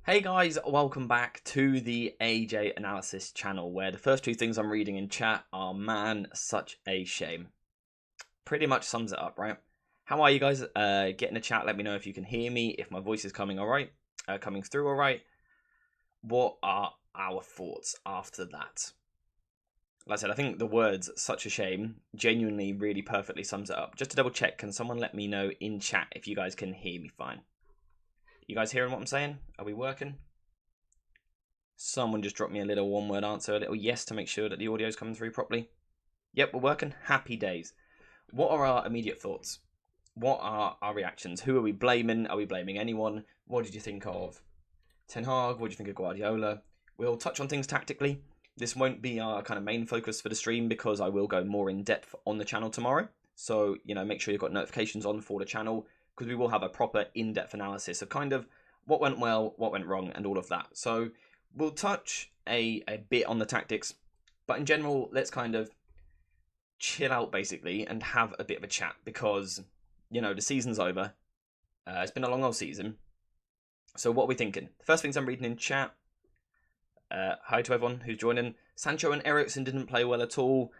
Hey guys, welcome back to the AJ Analysis channel, where the first two things I'm reading in chat are, man, such a shame. Pretty much sums it up, right? How are you guys? Get in the chat, let me know if you can hear me, if my voice is coming through alright. What are our thoughts after that? Like I said, I think the words "such a shame" genuinely really perfectly sums it up. Just to double check, can someone let me know in chat if you guys can hear me fine? You guys hearing what I'm saying? Are we working? Someone just dropped me a little one-word answer, a little yes to make sure that the audio is coming through properly. Yep, we're working. Happy days. What are our immediate thoughts? What are our reactions? Who are we blaming? Are we blaming anyone? What did you think of Ten Hag? What did you think of Guardiola? We'll touch on things tactically. This won't be our kind of main focus for the stream because I will go more in depth on the channel tomorrow. So, make sure you've got notifications on for the channel, because we will have a proper in-depth analysis of kind of what went well, what went wrong, and all of that. So we'll touch a bit on the tactics, but in general, let's kind of chill out basically and have a bit of a chat because, the season's over. It's been a long old season. So what are we thinking? The first things I'm reading in chat. Hi to everyone who's joining. Sancho and Eriksen didn't play well at all.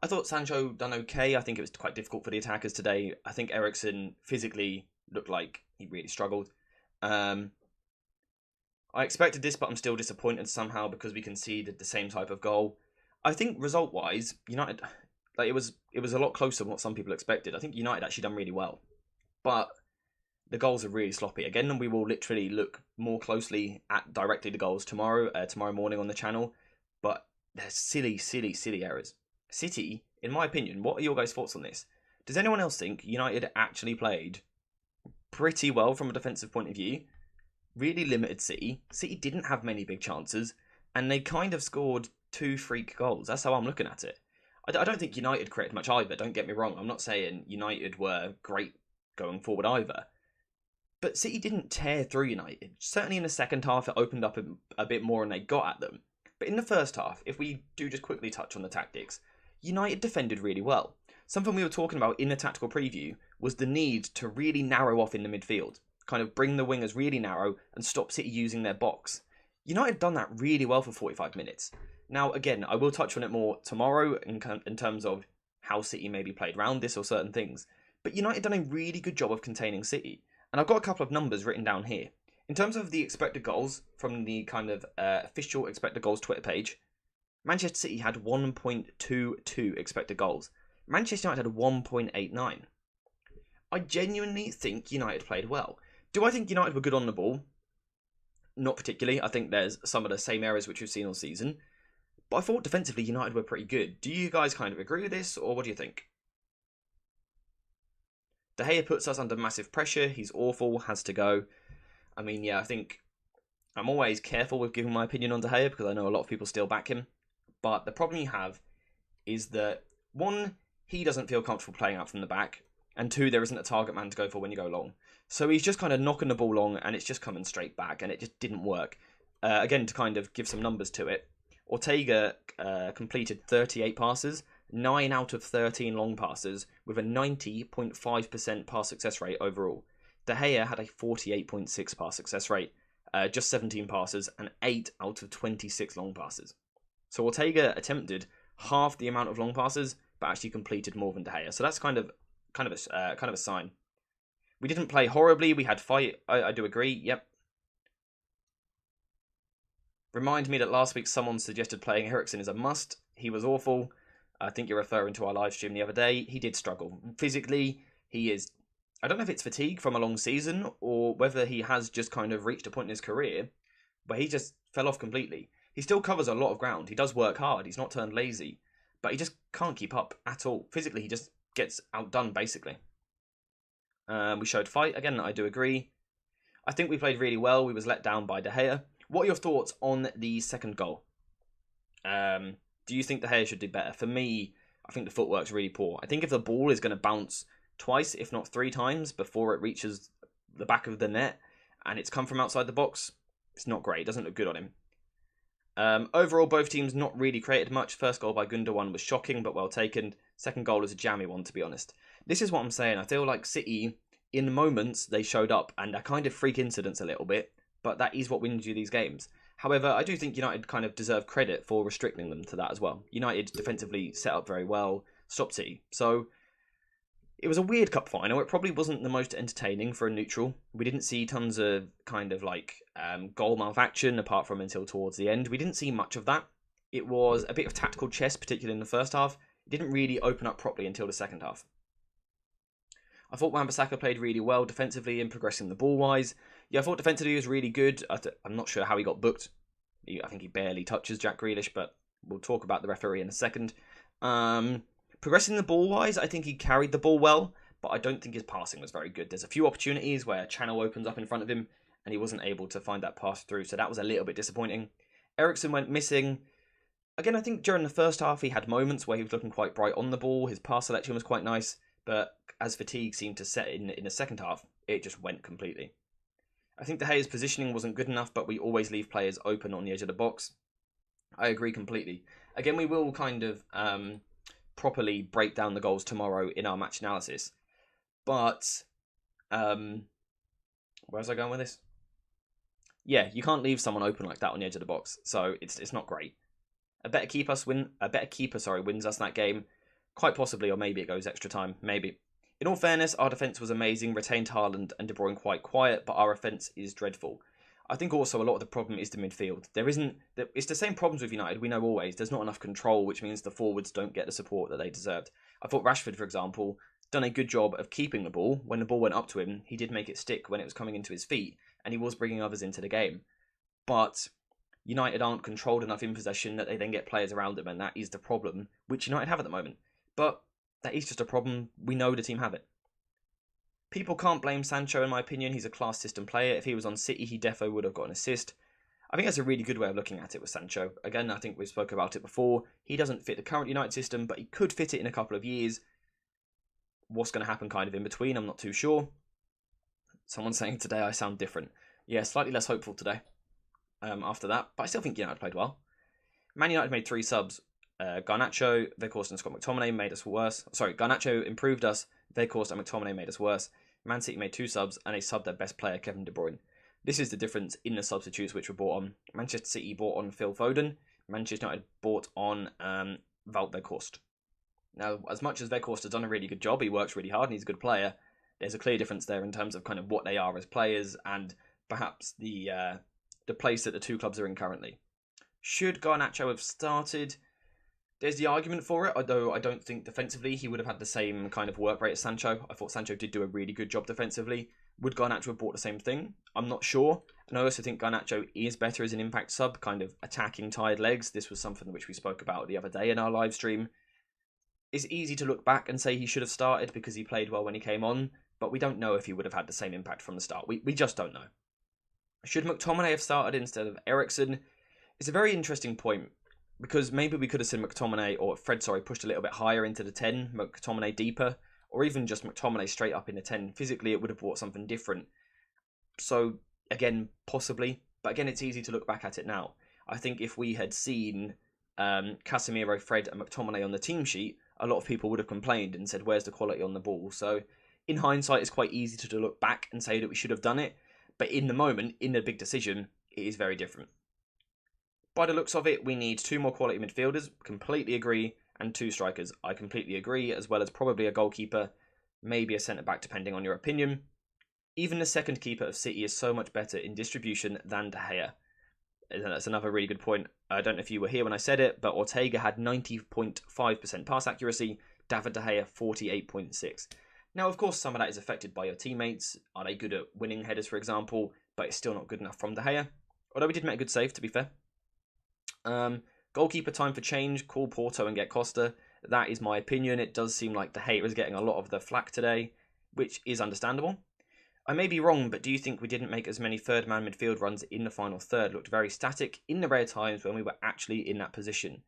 I thought Sancho done okay. I think it was quite difficult for the attackers today. I think Eriksen physically looked like he really struggled. I expected this, but I'm still disappointed somehow because we conceded the same type of goal. I think result-wise, United, it was a lot closer than what some people expected. I think United actually done really well, but the goals are really sloppy. Again, we will literally look more closely at directly the goals tomorrow morning on the channel, but they're silly errors. City, in my opinion, what are your guys' thoughts on this? Does anyone else think United actually played pretty well from a defensive point of view? Really limited City. City didn't have many big chances, and they kind of scored 2 freak goals. That's how I'm looking at it. I don't think United created much either, don't get me wrong. I'm not saying United were great going forward either. But City didn't tear through United. Certainly in the second half, it opened up a bit more and they got at them. But in the first half, if we do just quickly touch on the tactics, United defended really well. Something we were talking about in the tactical preview was the need to really narrow off in the midfield. Kind of bring the wingers really narrow and stop City using their box. United done that really well for 45 minutes. Now, again, I will touch on it more tomorrow in terms of how City maybe played around this or certain things. But United done a really good job of containing City. And I've got a couple of numbers written down here. In terms of the expected goals from the kind of official expected goals Twitter page, Manchester City had 1.22 expected goals. Manchester United had 1.89. I genuinely think United played well. Do I think United were good on the ball? Not particularly. I think there's some of the same errors which we've seen all season. But I thought defensively United were pretty good. Do you guys kind of agree with this, or what do you think? De Gea puts us under massive pressure. He's awful, has to go. I mean, yeah, I think I'm always careful with giving my opinion on De Gea because I know a lot of people still back him. But the problem you have is that, one, he doesn't feel comfortable playing out from the back, and two, there isn't a target man to go for when you go long. So he's just kind of knocking the ball long, and it's just coming straight back, and it just didn't work. Again, to kind of give some numbers to it, Ortega completed 38 passes, 9 out of 13 long passes, with a 90.5% pass success rate overall. De Gea had a 48.6 pass success rate, just 17 passes, and 8 out of 26 long passes. So Ortega attempted half the amount of long passes, but actually completed more than De Gea. So that's kind of a sign. We didn't play horribly. We had fight. I do agree. Yep. Remind me that last week someone suggested playing Eriksen is a must. He was awful. I think you're referring to our live stream the other day. He did struggle. Physically, he is... I don't know if it's fatigue from a long season or whether he has just kind of reached a point in his career where he just fell off completely. He still covers a lot of ground. He does work hard. He's not turned lazy. But he just can't keep up at all. Physically, he just gets outdone, basically. We showed fight. Again, I do agree. I think we played really well. We was let down by De Gea. What are your thoughts on the second goal? Do you think De Gea should do better? For me, I think the footwork's really poor. I think if the ball is going to bounce twice, if not 3 times, before it reaches the back of the net, and it's come from outside the box, it's not great. It doesn't look good on him. Overall, both teams not really created much. First goal by Gundogan was shocking, but well taken. Second goal is a jammy one, to be honest. This is what I'm saying. I feel like City, in moments, they showed up, and they're kind of freak incidents a little bit, but that is what wins you these games. However, I do think United kind of deserve credit for restricting them to that as well. United defensively set up very well, stopped City. So it was a weird cup final. It probably wasn't the most entertaining for a neutral. We didn't see tons of kind of like goal mouth action apart from until towards the end. We didn't see much of that. It was a bit of tactical chess, particularly in the first half. It didn't really open up properly until the second half. I thought Wan-Bissaka played really well defensively and progressing the ball-wise. Yeah, I thought defensively he was really good. I'm not sure how he got booked. I think he barely touches Jack Grealish, but we'll talk about the referee in a second. Progressing the ball-wise, I think he carried the ball well, but I don't think his passing was very good. There's a few opportunities where a channel opens up in front of him, and he wasn't able to find that pass through, so that was a little bit disappointing. Eriksen went missing. Again, I think during the first half, he had moments where he was looking quite bright on the ball. His pass selection was quite nice, but as fatigue seemed to set in the second half, it just went completely. I think De Gea's positioning wasn't good enough, but we always leave players open on the edge of the box. I agree completely. Again, we will kind of properly break down the goals tomorrow in our match analysis. But where was I going with this? Yeah, you can't leave someone open like that on the edge of the box, so it's not great. A better keeper wins us that game, quite possibly, or maybe it goes extra time, maybe. In all fairness, our defence was amazing, retained Haaland and De Bruyne quite quiet, but our offence is dreadful. I think also a lot of the problem is the midfield. It's the same problems with United, we know always. There's not enough control, which means the forwards don't get the support that they deserved. I thought Rashford, for example, done a good job of keeping the ball. When the ball went up to him, he did make it stick when it was coming into his feet, and he was bringing others into the game. But United aren't controlled enough in possession that they then get players around them, and that is the problem, which United have at the moment. But that is just a problem. We know the team have it. People can't blame Sancho, in my opinion. He's a class system player. If he was on City, he defo would have got an assist. I think that's a really good way of looking at it with Sancho. Again, I think we spoke about it before. He doesn't fit the current United system, but he could fit it in a couple of years. What's going to happen kind of in between, I'm not too sure. Someone's saying today I sound different. Yeah, slightly less hopeful today after that, but I still think United played well. Man United made 3 subs. Garnacho, Weghorst and Scott McTominay made us worse. Sorry, Garnacho improved us. Weghorst and McTominay made us worse. Man City made 2 subs and they subbed their best player, Kevin De Bruyne. This is the difference in the substitutes which were brought on. Manchester City brought on Phil Foden. Manchester United brought on Wout Weghorst. Now, as much as Weghorst has done a really good job, he works really hard and he's a good player, there's a clear difference there in terms of kind of what they are as players and perhaps the place that the two clubs are in currently. Should Garnacho have started? There's the argument for it, although I don't think defensively he would have had the same kind of work rate as Sancho. I thought Sancho did do a really good job defensively. Would Garnacho have brought the same thing? I'm not sure. And I also think Garnacho is better as an impact sub, kind of attacking tired legs. This was something which we spoke about the other day in our live stream. It's easy to look back and say he should have started because he played well when he came on, but we don't know if he would have had the same impact from the start. We just don't know. Should McTominay have started instead of Eriksen? It's a very interesting point, because maybe we could have seen McTominay, or Fred, pushed a little bit higher into the 10, McTominay deeper, or even just McTominay straight up in the 10. Physically, it would have brought something different. So, again, possibly. But again, it's easy to look back at it now. I think if we had seen Casemiro, Fred and McTominay on the team sheet, a lot of people would have complained and said, where's the quality on the ball? So, in hindsight, it's quite easy to look back and say that we should have done it. But in the moment, in the big decision, it is very different. By the looks of it, we need 2 more quality midfielders, completely agree, and 2 strikers, I completely agree, as well as probably a goalkeeper, maybe a centre-back, depending on your opinion. Even the second keeper of City is so much better in distribution than De Gea. That's another really good point. I don't know if you were here when I said it, but Ortega had 90.5% pass accuracy, David De Gea 48.6%. Now, of course, some of that is affected by your teammates. Are they good at winning headers, for example? But it's still not good enough from De Gea. Although we did make a good save, to be fair. Goalkeeper time for change, call Porto and get Costa. That is my opinion. It does seem like De Gea is getting a lot of the flack today, which is understandable. I may be wrong, but do you think we didn't make as many third-man midfield runs in the final third? Looked very static in the rare times when we were actually in that position.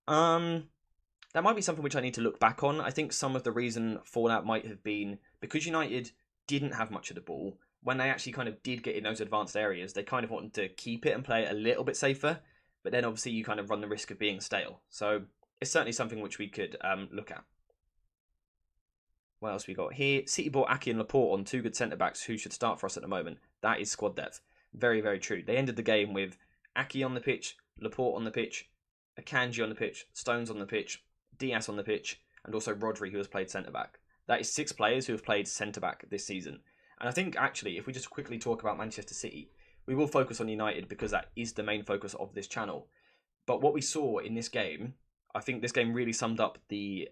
That might be something which I need to look back on. I think some of the reason for that might have been because United didn't have much of the ball. When they actually kind of did get in those advanced areas, they kind of wanted to keep it and play it a little bit safer. But then obviously you kind of run the risk of being stale. So it's certainly something which we could look at. What else we got here? City bought Aki and Laporte on 2 good centre-backs who should start for us at the moment. That is squad depth. Very, very true. They ended the game with Aki on the pitch, Laporte on the pitch, Akanji on the pitch, Stones on the pitch, Diaz on the pitch, and also Rodri, who has played centre-back. That is 6 players who have played centre-back this season. And I think, actually, if we just quickly talk about Manchester City, we will focus on United because that is the main focus of this channel. But what we saw in this game, I think this game really summed up the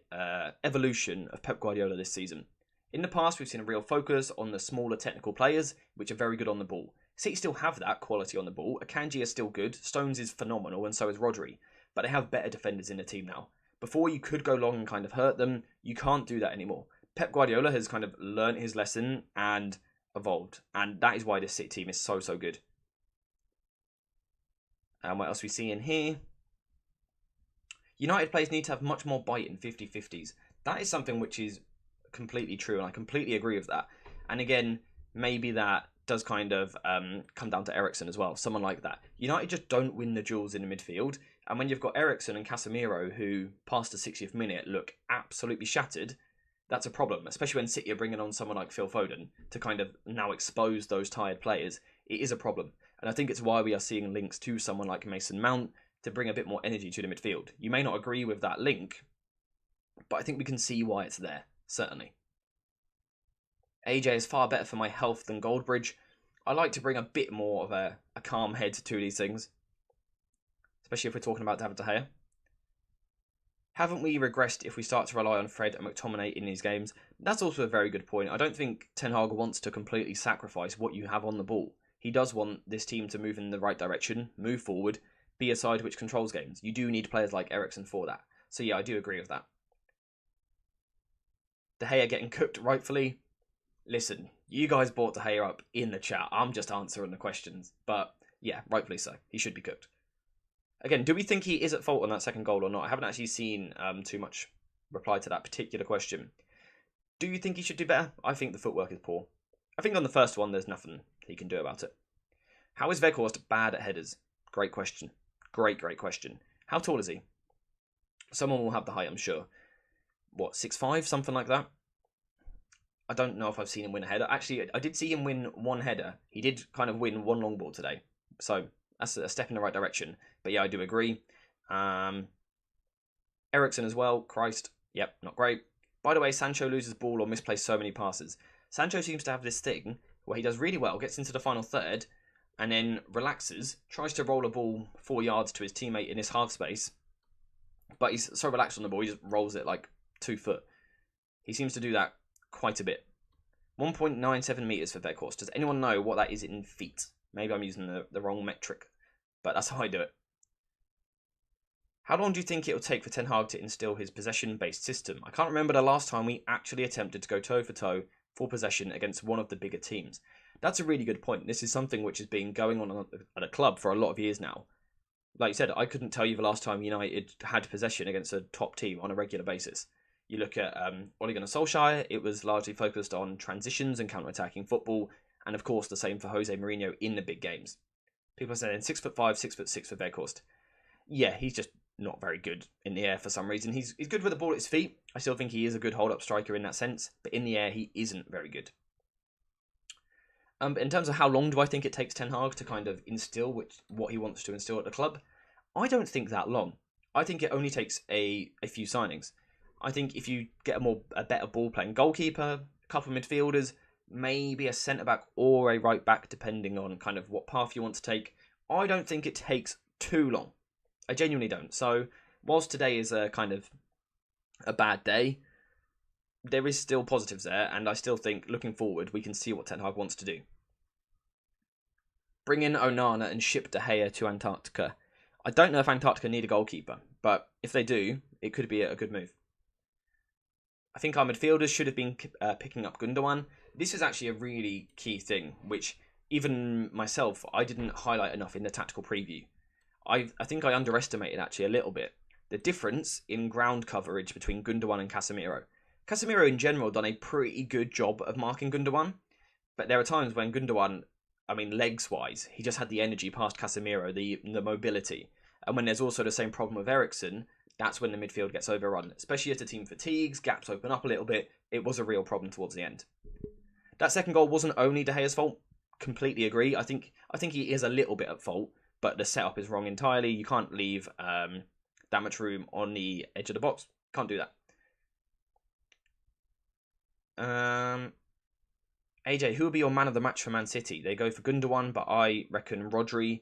evolution of Pep Guardiola this season. In the past, we've seen a real focus on the smaller technical players, which are very good on the ball. City still have that quality on the ball. Akanji is still good. Stones is phenomenal, and so is Rodri. But they have better defenders in the team now. Before, you could go long and kind of hurt them. You can't do that anymore. Pep Guardiola has kind of learnt his lesson and evolved. And that is why this City team is so, so good. And what else we see in here? United players need to have much more bite in 50-50s. That is something which is completely true, and I completely agree with that. And again, maybe that does kind of come down to Eriksen as well, someone like that. United just don't win the duels in the midfield, and when you've got Eriksen and Casemiro, who past the 60th minute look absolutely shattered, that's a problem, especially when City are bringing on someone like Phil Foden to kind of now expose those tired players. It is a problem, and I think it's why we are seeing links to someone like Mason Mount to bring a bit more energy to the midfield. You may not agree with that link, but I think we can see why it's there, certainly. AJ is far better for my health than Goldbridge. I like to bring a bit more of a calm head to these things, especially if we're talking about David De Gea. Haven't we regressed if we start to rely on Fred and McTominay in these games? That's also a very good point. I don't think Ten Hag wants to completely sacrifice what you have on the ball. He does want this team to move in the right direction, move forward, be a side which controls games. You do need players like Eriksen for that. So yeah, I do agree with that. De Gea getting cooked rightfully. Listen, you guys brought De Gea up in the chat. I'm just answering the questions. But yeah, rightfully so. He should be cooked. Again, do we think he is at fault on that second goal or not? I haven't actually seen too much reply to that particular question. Do you think he should do better? I think the footwork is poor. I think on the first one, there's nothing he can do about it. How is Weghorst bad at headers? Great question. Great question. How tall is he? Someone will have the height, I'm sure. What, 6'5", something like that? I don't know if I've seen him win a header. Actually, I did see him win one header. He did kind of win one long ball today. So that's a step in the right direction. But yeah, I do agree. Eriksen as well. Christ. Yep, not great. By the way, Sancho loses ball or misplays so many passes. Sancho seems to have this thing where he does really well, gets into the final third, and then relaxes, tries to roll a ball 4 yards to his teammate in his half space, but he's so relaxed on the ball, he just rolls it like 2 foot. He seems to do that quite a bit. 1.97 metres for Weghorst. Does anyone know what that is in feet? Maybe I'm using the wrong metric, but that's how I do it. How long do you think it will take for Ten Hag to instill his possession-based system? I can't remember the last time we actually attempted to go toe-for-toe for possession against one of the bigger teams. That's a really good point. This is something which has been going on at a club for a lot of years now. Like you said, I couldn't tell you the last time United had possession against a top team on a regular basis. You look at Ole Gunnar Solskjaer, it was largely focused on transitions and counter-attacking football, and of course the same for Jose Mourinho in the big games. People are saying 6'5", 6'6" for Weghorst. Yeah, he's just not very good in the air for some reason. He's good with the ball at his feet. I still think he is a good hold-up striker in that sense, but in the air he isn't very good. But in terms of how long do I think it takes Ten Hag to kind of instill what he wants to instill at the club, I don't think that long. I think it only takes a few signings. I think if you get a better ball-playing goalkeeper, a couple of midfielders, maybe a centre-back or a right-back, depending on kind of what path you want to take, I don't think it takes too long. I genuinely don't. So, whilst today is a kind of a bad day, there is still positives there, and I still think, looking forward, we can see what Ten Hag wants to do. Bring in Onana and ship De Gea to Antarctica. I don't know if Antarctica need a goalkeeper, but if they do, it could be a good move. I think our midfielders should have been picking up Gundogan. This is actually a really key thing, which even myself, I didn't highlight enough in the tactical preview. I think I underestimated actually a little bit the difference in ground coverage between Gundogan and Casemiro. Casemiro in general done a pretty good job of marking Gundogan, but there are times when Gundogan, I mean legs-wise, he just had the energy past Casemiro, the mobility. And when there's also the same problem with Eriksen, that's when the midfield gets overrun. Especially as the team fatigues, gaps open up a little bit, it was a real problem towards the end. That second goal wasn't only De Gea's fault. completely agree. I think he is a little bit at fault, but the setup is wrong entirely. You can't leave that much room on the edge of the box. Can't do that. AJ, who would be your man of the match for Man City? They go for Gundogan, but I reckon Rodri.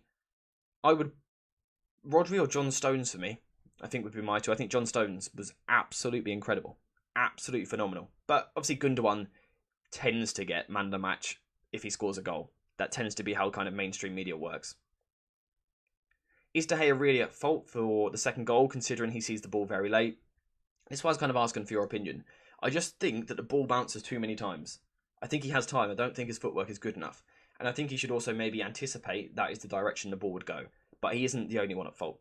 Rodri or John Stones for me, I think would be my two. I think John Stones was absolutely incredible. Absolutely phenomenal. But obviously Gundogan tends to get man of the match if he scores a goal. That tends to be how kind of mainstream media works. Is De Gea really at fault for the second goal, considering he sees the ball very late? This is why I was kind of asking for your opinion. I just think that the ball bounces too many times. I think he has time. I don't think his footwork is good enough. And I think he should also maybe anticipate that is the direction the ball would go. But he isn't the only one at fault.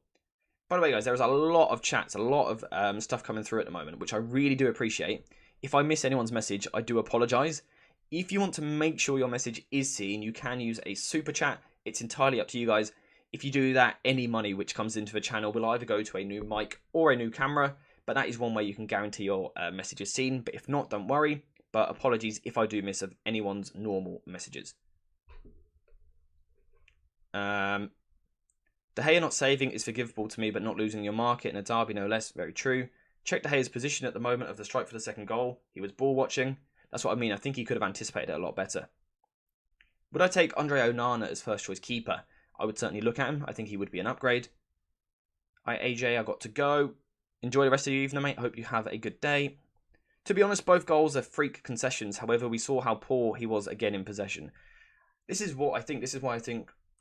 By the way, guys, there is a lot of chats, a lot of stuff coming through at the moment, which I really do appreciate. If I miss anyone's message, I do apologise. If you want to make sure your message is seen, you can use a super chat. It's entirely up to you guys. If you do that, any money which comes into the channel will either go to a new mic or a new camera. But that is one way you can guarantee your message is seen. But if not, don't worry. But apologies if I do miss anyone's normal messages. De Gea not saving is forgivable to me, but not losing your market in a derby, no less. Very true. Check De Gea's position at the moment of the strike for the second goal. He was ball watching. That's what I mean. I think he could have anticipated it a lot better. Would I take Andre Onana as first choice keeper? I would certainly look at him. I think he would be an upgrade. AJ, I got to go. Enjoy the rest of your evening, mate. Hope you have a good day. To be honest, both goals are freak concessions. However, we saw how poor he was again in possession. This is why I think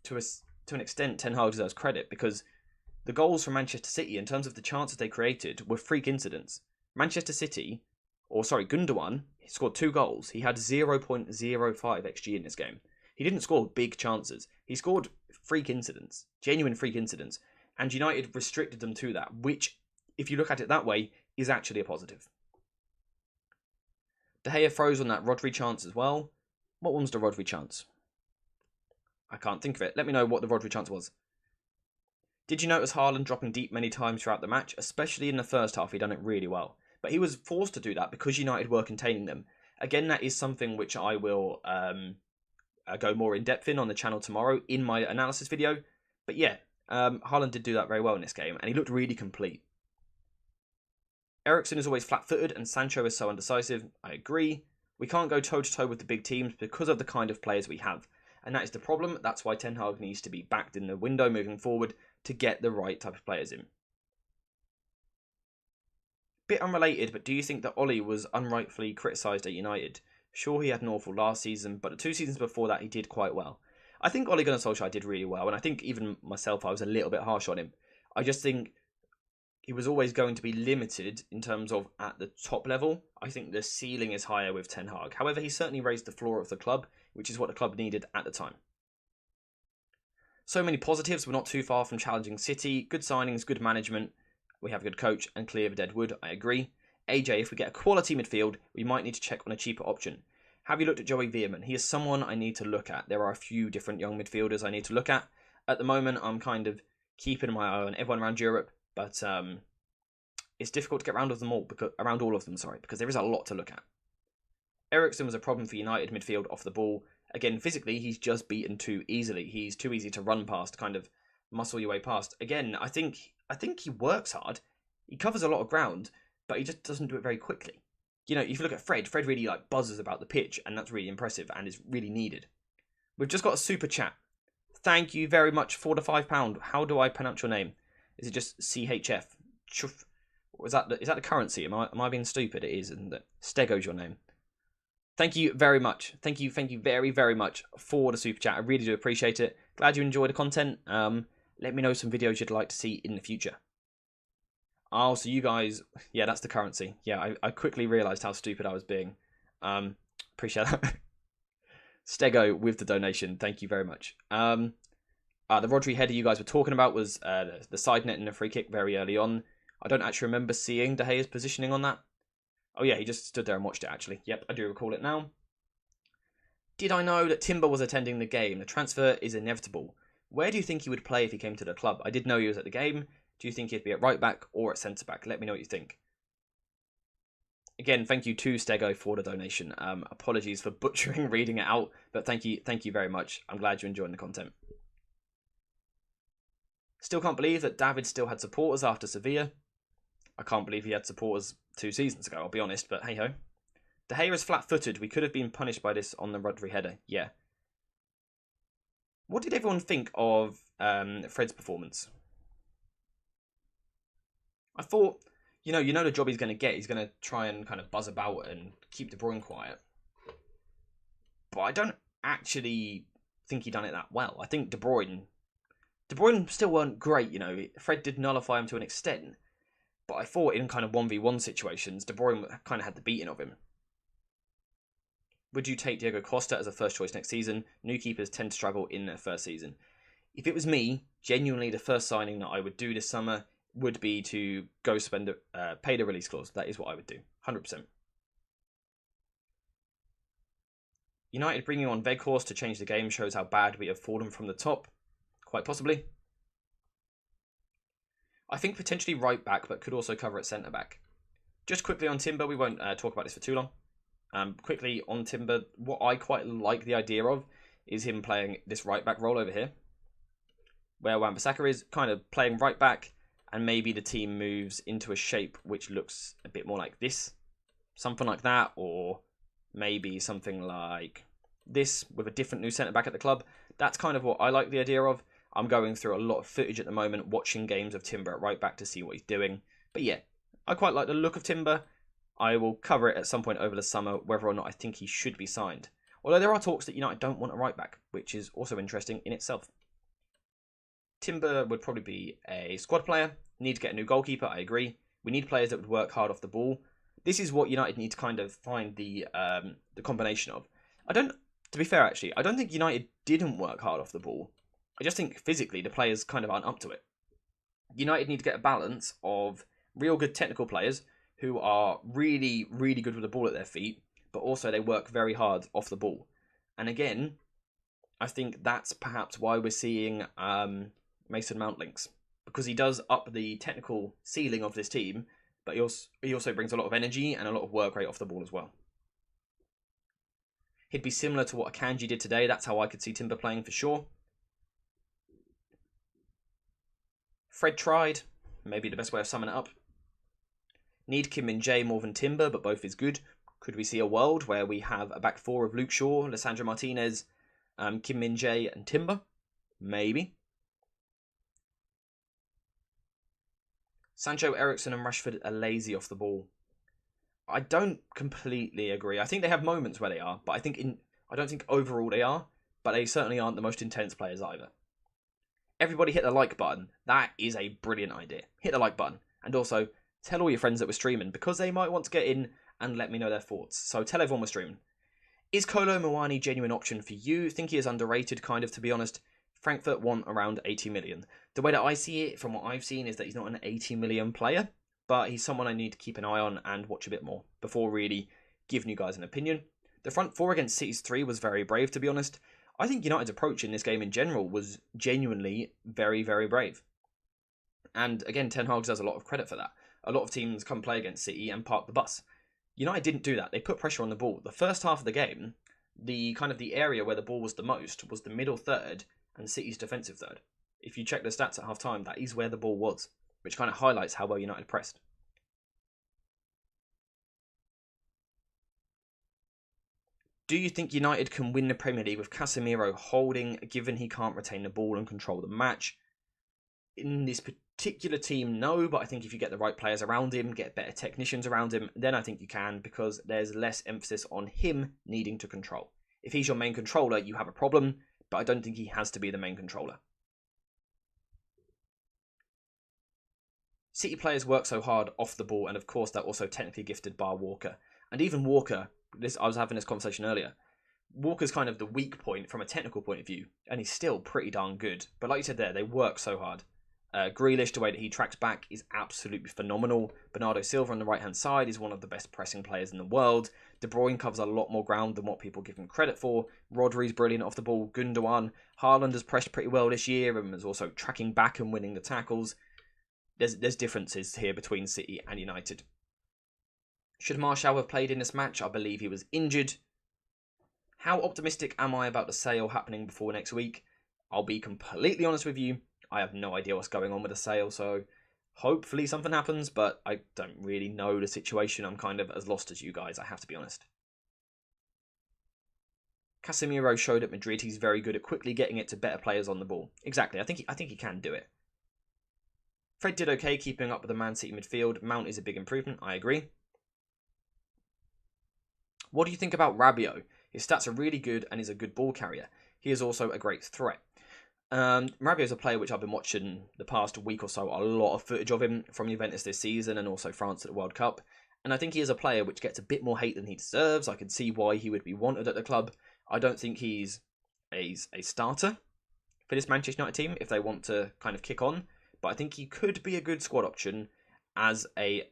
to an extent Ten Hag deserves credit, because the goals from Manchester City, in terms of the chances they created, were freak incidents. Gundogan, he scored 2 goals. He had 0.05 XG in this game. He didn't score big chances. He scored freak incidents, genuine freak incidents, and United restricted them to that, which, if you look at it that way, is actually a positive. De Gea froze on that Rodri chance as well. What one was the Rodri chance? I can't think of it. Let me know what the Rodri chance was. Did you notice Højlund dropping deep many times throughout the match? Especially in the first half, he done it really well. But he was forced to do that because United were containing them. Again, that is something which I will go more in depth in on the channel tomorrow in my analysis video. But yeah, Højlund did do that very well in this game, and he looked really complete. Eriksen is always flat-footed, and Sancho is so undecisive. I agree. We can't go toe-to-toe with the big teams because of the kind of players we have. And that is the problem. That's why Ten Hag needs to be backed in the window moving forward to get the right type of players in. Bit unrelated, but do you think that Ollie was unrightfully criticised at United? Sure, he had an awful last season, but the 2 seasons before that, he did quite well. I think Ole Gunnar Solskjaer did really well, and I think even myself, I was a little bit harsh on him. I just think he was always going to be limited in terms of at the top level. I think the ceiling is higher with Ten Hag. However, he certainly raised the floor of the club, which is what the club needed at the time. So many positives. We're not too far from challenging City. Good signings, good management. We have a good coach and clear of Deadwood. I agree. AJ, if we get a quality midfield, we might need to check on a cheaper option. Have you looked at Joey Veerman? He is someone I need to look at. There are a few different young midfielders I need to look at. At the moment, I'm kind of keeping my eye on everyone around Europe, but it's difficult to get around all of them, because there is a lot to look at. Eriksen was a problem for United midfield off the ball. Again, physically, he's just beaten too easily. He's too easy to run past, kind of muscle your way past. Again, I think he works hard. He covers a lot of ground, but he just doesn't do it very quickly. You know, if you look at Fred really buzzes about the pitch, and that's really impressive and is really needed. We've just got a super chat. Thank you very much for the £5. How do I pronounce your name? Is it just CHF? Is that the currency? Am I being stupid? It is, isn't it? Stego's your name. Thank you very much. Thank you very, very much for the super chat. I really do appreciate it. Glad you enjoy the content. Let me know some videos you'd like to see in the future. Oh, so you guys... Yeah, that's the currency. Yeah, I quickly realised how stupid I was being. Appreciate that. Stego with the donation. Thank you very much. The Rodri header you guys were talking about was the side net and a free kick very early on. I don't actually remember seeing De Gea's positioning on that. Oh yeah, he just stood there and watched it actually. Yep, I do recall it now. Did I know that Timber was attending the game? The transfer is inevitable. Where do you think he would play if he came to the club? I did know he was at the game. Do you think he'd be at right back or at centre back? Let me know what you think. Again, thank you to Stego for the donation. Apologies for butchering reading it out, but thank you very much. I'm glad you're enjoying the content. Still can't believe that David still had supporters after Sevilla. I can't believe he had supporters 2 seasons ago, I'll be honest, but hey-ho. De Gea is flat-footed. We could have been punished by this on the Rodri header. Yeah. What did everyone think of Fred's performance? I thought, you know the job he's going to get. He's going to try and kind of buzz about and keep De Bruyne quiet. But I don't actually think he done it that well. I think De Bruyne still weren't great, you know. Fred did nullify him to an extent. But I thought in kind of 1v1 situations, De Bruyne kind of had the beating of him. Would you take Diego Costa as a first choice next season? New keepers tend to struggle in their first season. If it was me, genuinely the first signing that I would do this summer would be to go spend pay the release clause. That is what I would do, 100%. United bringing on Weghorst to change the game shows how bad we have fallen from the top. Quite possibly. I think potentially right back, but could also cover at centre back. Just quickly on Timber, we won't talk about this for too long. Quickly on Timber, what I quite like the idea of is him playing this right back role over here, where Wan-Bissaka is kind of playing right back, and maybe the team moves into a shape which looks a bit more like this, something like that, or maybe something like this with a different new centre back at the club. That's kind of what I like the idea of. I'm going through a lot of footage at the moment, watching games of Timber at right back to see what he's doing. But yeah, I quite like the look of Timber. I will cover it at some point over the summer, whether or not I think he should be signed. Although there are talks that United don't want a right back, which is also interesting in itself. Timber would probably be a squad player. Need to get a new goalkeeper, I agree. We need players that would work hard off the ball. This is what United need to kind of find the combination of. To be fair actually, I don't think United didn't work hard off the ball. I just think physically the players kind of aren't up to it. United need to get a balance of real good technical players who are really, really good with the ball at their feet, but also they work very hard off the ball. And again, I think that's perhaps why we're seeing Mason Mount links, because he does up the technical ceiling of this team, but he also brings a lot of energy and a lot of work rate off the ball as well. He'd be similar to what Akanji did today. That's how I could see Timber playing for sure. Fred tried, maybe the best way of summing it up. Need Kim Min-jae more than Timber, but both is good. Could we see a world where we have a back four of Luke Shaw, Lissandro Martinez, Kim Min-jae and Timber? Maybe. Sancho, Eriksen and Rashford are lazy off the ball. I don't completely agree. I think they have moments where they are, but I don't think overall they are, but they certainly aren't the most intense players either. Everybody hit the like button. That is a brilliant idea. Hit the like button. And also, tell all your friends that we're streaming, because they might want to get in and let me know their thoughts. So tell everyone we're streaming. Is Kolo Muani a genuine option for you? Think he is underrated, kind of, to be honest. Frankfurt want around 80 million. The way that I see it, from what I've seen, is that he's not an 80 million player, but he's someone I need to keep an eye on and watch a bit more before really giving you guys an opinion. The front four against City's 3 was very brave, to be honest. I think United's approach in this game in general was genuinely very, very brave. And again, Ten Hag does a lot of credit for that. A lot of teams come play against City and park the bus. United didn't do that. They put pressure on the ball. The first half of the game, the area where the ball was the most was the middle third and City's defensive third. If you check the stats at half time, that is where the ball was, which kind of highlights how well United pressed. Do you think United can win the Premier League with Casemiro holding, given he can't retain the ball and control the match? In this particular team, no, but I think if you get the right players around him, get better technicians around him, then I think you can, because there's less emphasis on him needing to control. If he's your main controller, you have a problem, but I don't think he has to be the main controller. City players work so hard off the ball, and of course they're also technically gifted by Walker. And even Walker, I was having this conversation earlier, Walker's kind of the weak point from a technical point of view, and he's still pretty darn good. But like you said there, they work so hard. Grealish, the way that he tracks back is absolutely phenomenal. Bernardo Silva on the right-hand side is one of the best pressing players in the world. De Bruyne covers a lot more ground than what people give him credit for. Rodri's brilliant off the ball. Gundogan, Haaland has pressed pretty well this year and is also tracking back and winning the tackles. There's differences here between City and United. Should Martial have played in this match? I believe he was injured. How optimistic am I about the sale happening before next week? I'll be completely honest with you. I have no idea what's going on with the sale, so hopefully something happens, but I don't really know the situation. I'm kind of as lost as you guys, I have to be honest. Casemiro showed at Madrid he's very good at quickly getting it to better players on the ball. Exactly, I think he can do it. Fred did okay keeping up with the Man City midfield. Mount is a big improvement, I agree. What do you think about Rabiot? His stats are really good and is a good ball carrier. He is also a great threat. Rabiot is a player which I've been watching the past week or so, a lot of footage of him from Juventus this season and also France at the World Cup. And I think he is a player which gets a bit more hate than he deserves. I can see why he would be wanted at the club. I don't think he's a starter for this Manchester United team if they want to kind of kick on. But I think he could be a good squad option as a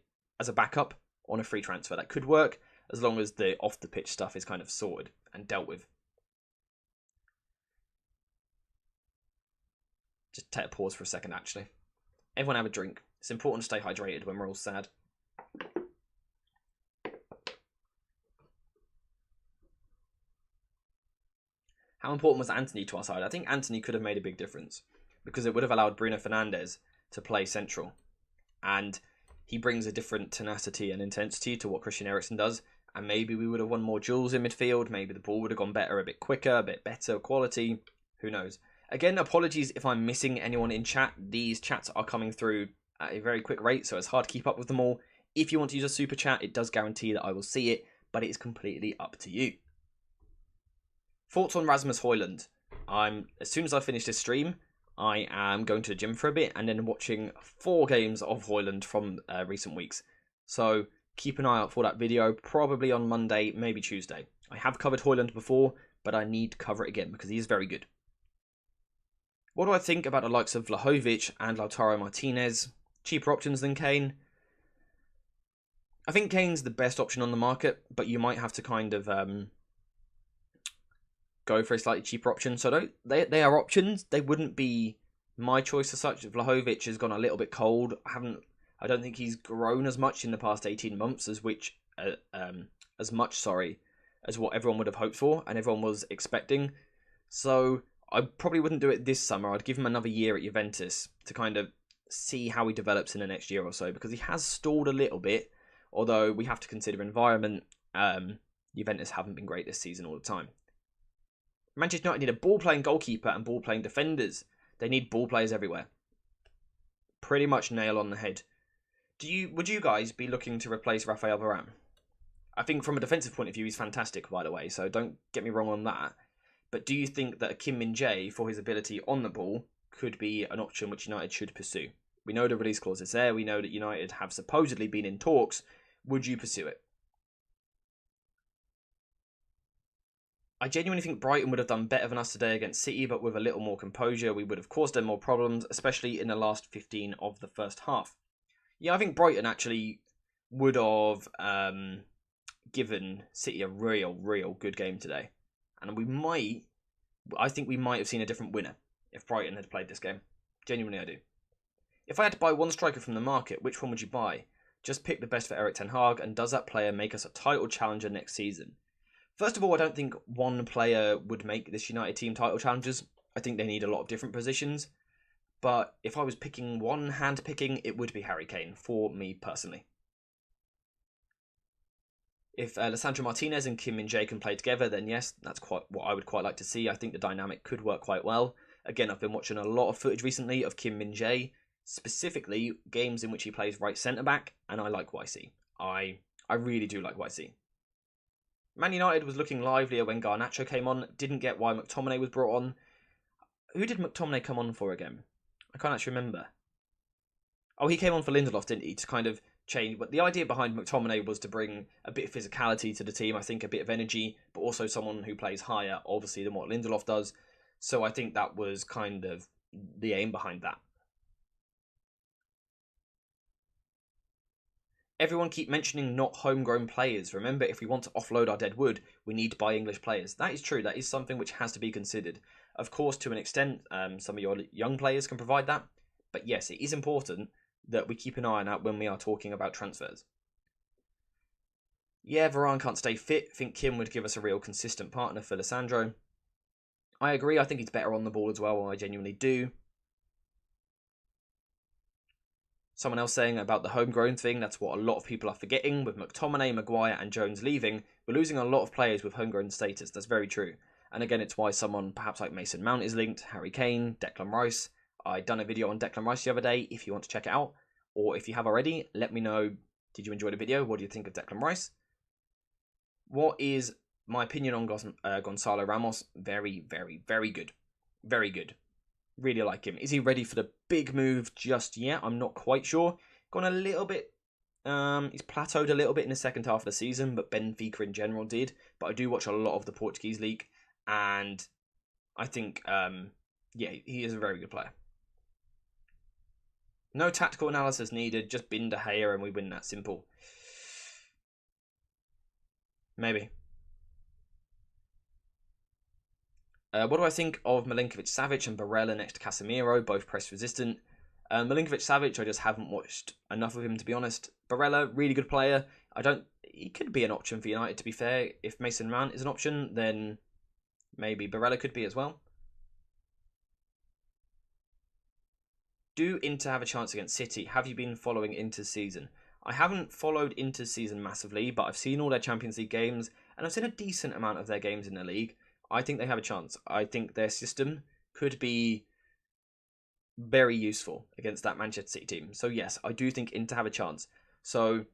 backup on a free transfer. That could work as long as the off-the-pitch stuff is kind of sorted and dealt with. Just take a pause for a second, actually. Everyone have a drink. It's important to stay hydrated when we're all sad. How important was Anthony to our side? I think Anthony could have made a big difference because it would have allowed Bruno Fernandes to play central. And he brings a different tenacity and intensity to what Christian Eriksen does. And maybe we would have won more duels in midfield. Maybe the ball would have gone better, a bit quicker, a bit better quality. Who knows? Again, apologies if I'm missing anyone in chat. These chats are coming through at a very quick rate, so it's hard to keep up with them all. If you want to use a super chat, it does guarantee that I will see it, but it is completely up to you. Thoughts on Rasmus Højlund? As soon as I finish this stream, I am going to the gym for a bit and then watching 4 games of Højlund from recent weeks. So keep an eye out for that video, probably on Monday, maybe Tuesday. I have covered Højlund before, but I need to cover it again because he is very good. What do I think about the likes of Vlahovic and Lautaro Martinez? Cheaper options than Kane? I think Kane's the best option on the market, but you might have to kind of go for a slightly cheaper option. So they are options. They wouldn't be my choice as such. Vlahovic has gone a little bit cold. I don't think he's grown as much in the past 18 months as what everyone would have hoped for and everyone was expecting. So I probably wouldn't do it this summer. I'd give him another year at Juventus to kind of see how he develops in the next year or so, because he has stalled a little bit, although we have to consider environment. Juventus haven't been great this season all the time. Manchester United need a ball-playing goalkeeper and ball-playing defenders. They need ball players everywhere. Pretty much nail on the head. Would you guys be looking to replace Raphael Varane? I think from a defensive point of view, he's fantastic, by the way, so don't get me wrong on that. But do you think that Kim Min-jae, for his ability on the ball, could be an option which United should pursue? We know the release clause is there. We know that United have supposedly been in talks. Would you pursue it? I genuinely think Brighton would have done better than us today against City, but with a little more composure, we would have caused them more problems, especially in the last 15 of the first half. Yeah, I think Brighton actually would have given City a real good game today. And I think we might have seen a different winner if Brighton had played this game. Genuinely, I do. If I had to buy one striker from the market, which one would you buy? Just pick the best for Erik ten Hag, and does that player make us a title challenger next season? First of all, I don't think one player would make this United team title challengers. I think they need a lot of different positions. But if I was picking one hand-picking, it would be Harry Kane, for me personally. If Lisandro Martinez and Kim Min-jae can play together, then yes, that's quite what I would quite like to see. I think the dynamic could work quite well. Again, I've been watching a lot of footage recently of Kim Min-jae, specifically games in which he plays right centre-back, and I like what I see. I really do like what I see. Man United was looking livelier when Garnacho came on. Didn't get why McTominay was brought on. Who did McTominay come on for again? I can't actually remember. Oh, he came on for Lindelof, didn't he? To kind of change. But the idea behind McTominay was to bring a bit of physicality to the team. I think a bit of energy, but also someone who plays higher, obviously, than what Lindelof does. So I think that was kind of the aim behind that. Everyone keep mentioning not homegrown players. Remember, if we want to offload our Deadwood, we need to buy English players. That is true. That is something which has to be considered. Of course, to an extent, some of your young players can provide that. But yes, it is important that we keep an eye on that when we are talking about transfers. Yeah, Varane can't stay fit. I think Kim would give us a real consistent partner for Lissandro. I agree. I think he's better on the ball as well. I genuinely do. Someone else saying about the homegrown thing, that's what a lot of people are forgetting. With McTominay, Maguire and Jones leaving, we're losing a lot of players with homegrown status. That's very true. And again, it's why someone perhaps like Mason Mount is linked, Harry Kane, Declan Rice. I done a video on Declan Rice the other day if you want to check it out. Or if you have already, let me know, did you enjoy the video? What do you think of Declan Rice? What is my opinion on Gonzalo Ramos? Very, very, very good. Very good. Really like him. Is he ready for the big move just yet? I'm not quite sure. Gone a little bit... he's plateaued a little bit in the second half of the season, but Benfica in general did. But I do watch a lot of the Portuguese league, and I think, yeah, he is a very good player. No tactical analysis needed, just bin De Gea and we win that simple. Maybe. What do I think of Milinkovic-Savic and Barella next to Casemiro, both press resistant? Milinkovic-Savic, I just haven't watched enough of him, to be honest. Barella, really good player. He could be an option for United, to be fair. If Mason Mount is an option, then maybe Barella could be as well. Do Inter have a chance against City? Have you been following Inter's season? I haven't followed Inter's season massively, but I've seen all their Champions League games, and I've seen a decent amount of their games in the league. I think they have a chance. I think their system could be very useful against that Manchester City team. So yes, I do think Inter have a chance. So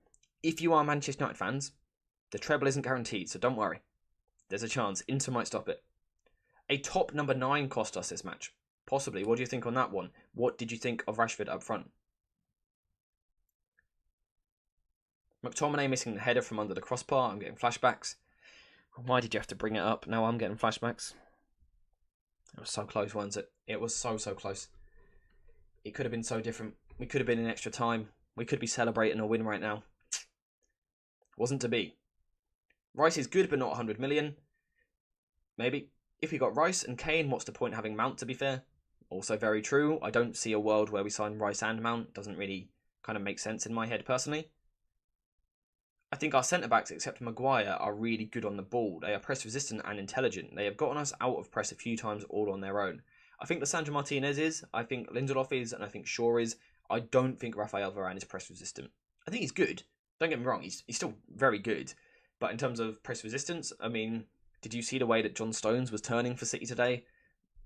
if you are Manchester United fans, the treble isn't guaranteed, so don't worry. There's a chance. Inter might stop it. A top number 9 cost us this match. Possibly. What do you think on that one? What did you think of Rashford up front? McTominay missing the header from under the crossbar. I'm getting flashbacks. Why did you have to bring it up? Now I'm getting flashbacks. It was so close, wasn't it? It was so close. It could have been so different. We could have been in extra time. We could be celebrating a win right now. Wasn't to be. Rice is good, but not 100 million. Maybe. If we got Rice and Kane, what's the point having Mount, to be fair? Also very true. I don't see a world where we sign Rice and Mount. Doesn't really kind of make sense in my head, personally. I think our centre-backs, except Maguire, are really good on the ball. They are press-resistant and intelligent. They have gotten us out of press a few times all on their own. I think Lisandro Martinez is. I think Lindelof is. And I think Shaw is. I don't think Rafael Varane is press-resistant. I think he's good. Don't get me wrong. He's still very good. But in terms of press-resistance, I mean, did you see the way that John Stones was turning for City today?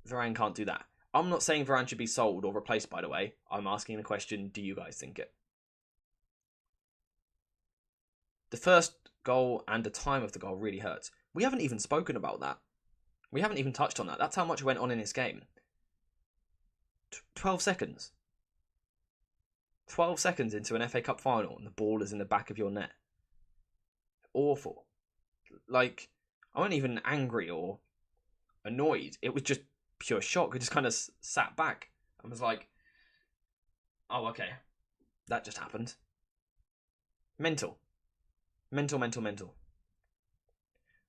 Varane can't do that. I'm not saying Varane should be sold or replaced, by the way. I'm asking the question, do you guys think it? The first goal and the time of the goal really hurts. We haven't even spoken about that. We haven't even touched on that. That's how much went on in this game. 12 seconds. 12 seconds into an FA Cup final and the ball is in the back of your net. Awful. Like, I wasn't even angry or annoyed. It was just pure shock. I just kind of sat back and was like, oh, okay. That just happened. Mental. Mental.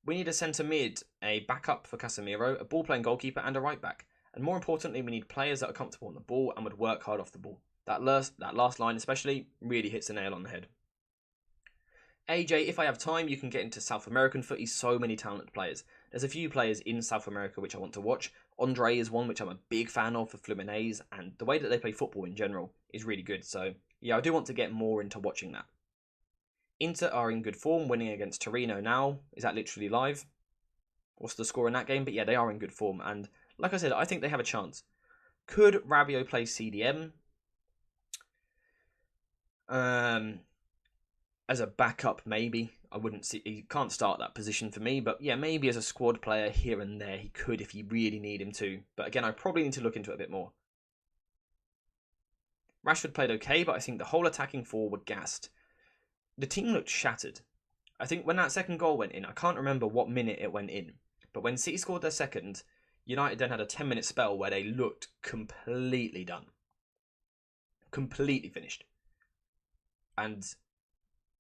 We need a centre mid, a backup for Casemiro, a ball-playing goalkeeper, and a right-back. And more importantly, we need players that are comfortable on the ball and would work hard off the ball. That last line especially really hits the nail on the head. AJ, if I have time, you can get into South American footy. So many talented players. There's a few players in South America which I want to watch. Andre is one which I'm a big fan of for Fluminense, and the way that they play football in general is really good. So yeah, I do want to get more into watching that. Inter are in good form, winning against Torino now. Is that literally live? What's the score in that game? But yeah, they are in good form. And like I said, I think they have a chance. Could Rabiot play CDM? As a backup, maybe. I wouldn't see. He can't start that position for me. But yeah, maybe as a squad player here and there, he could if you really need him to. But again, I probably need to look into it a bit more. Rashford played okay, but I think the whole attacking forward gassed. The team looked shattered. I think when that second goal went in, I can't remember what minute it went in, but when City scored their second, United then had a 10-minute spell where they looked completely done. Completely finished. And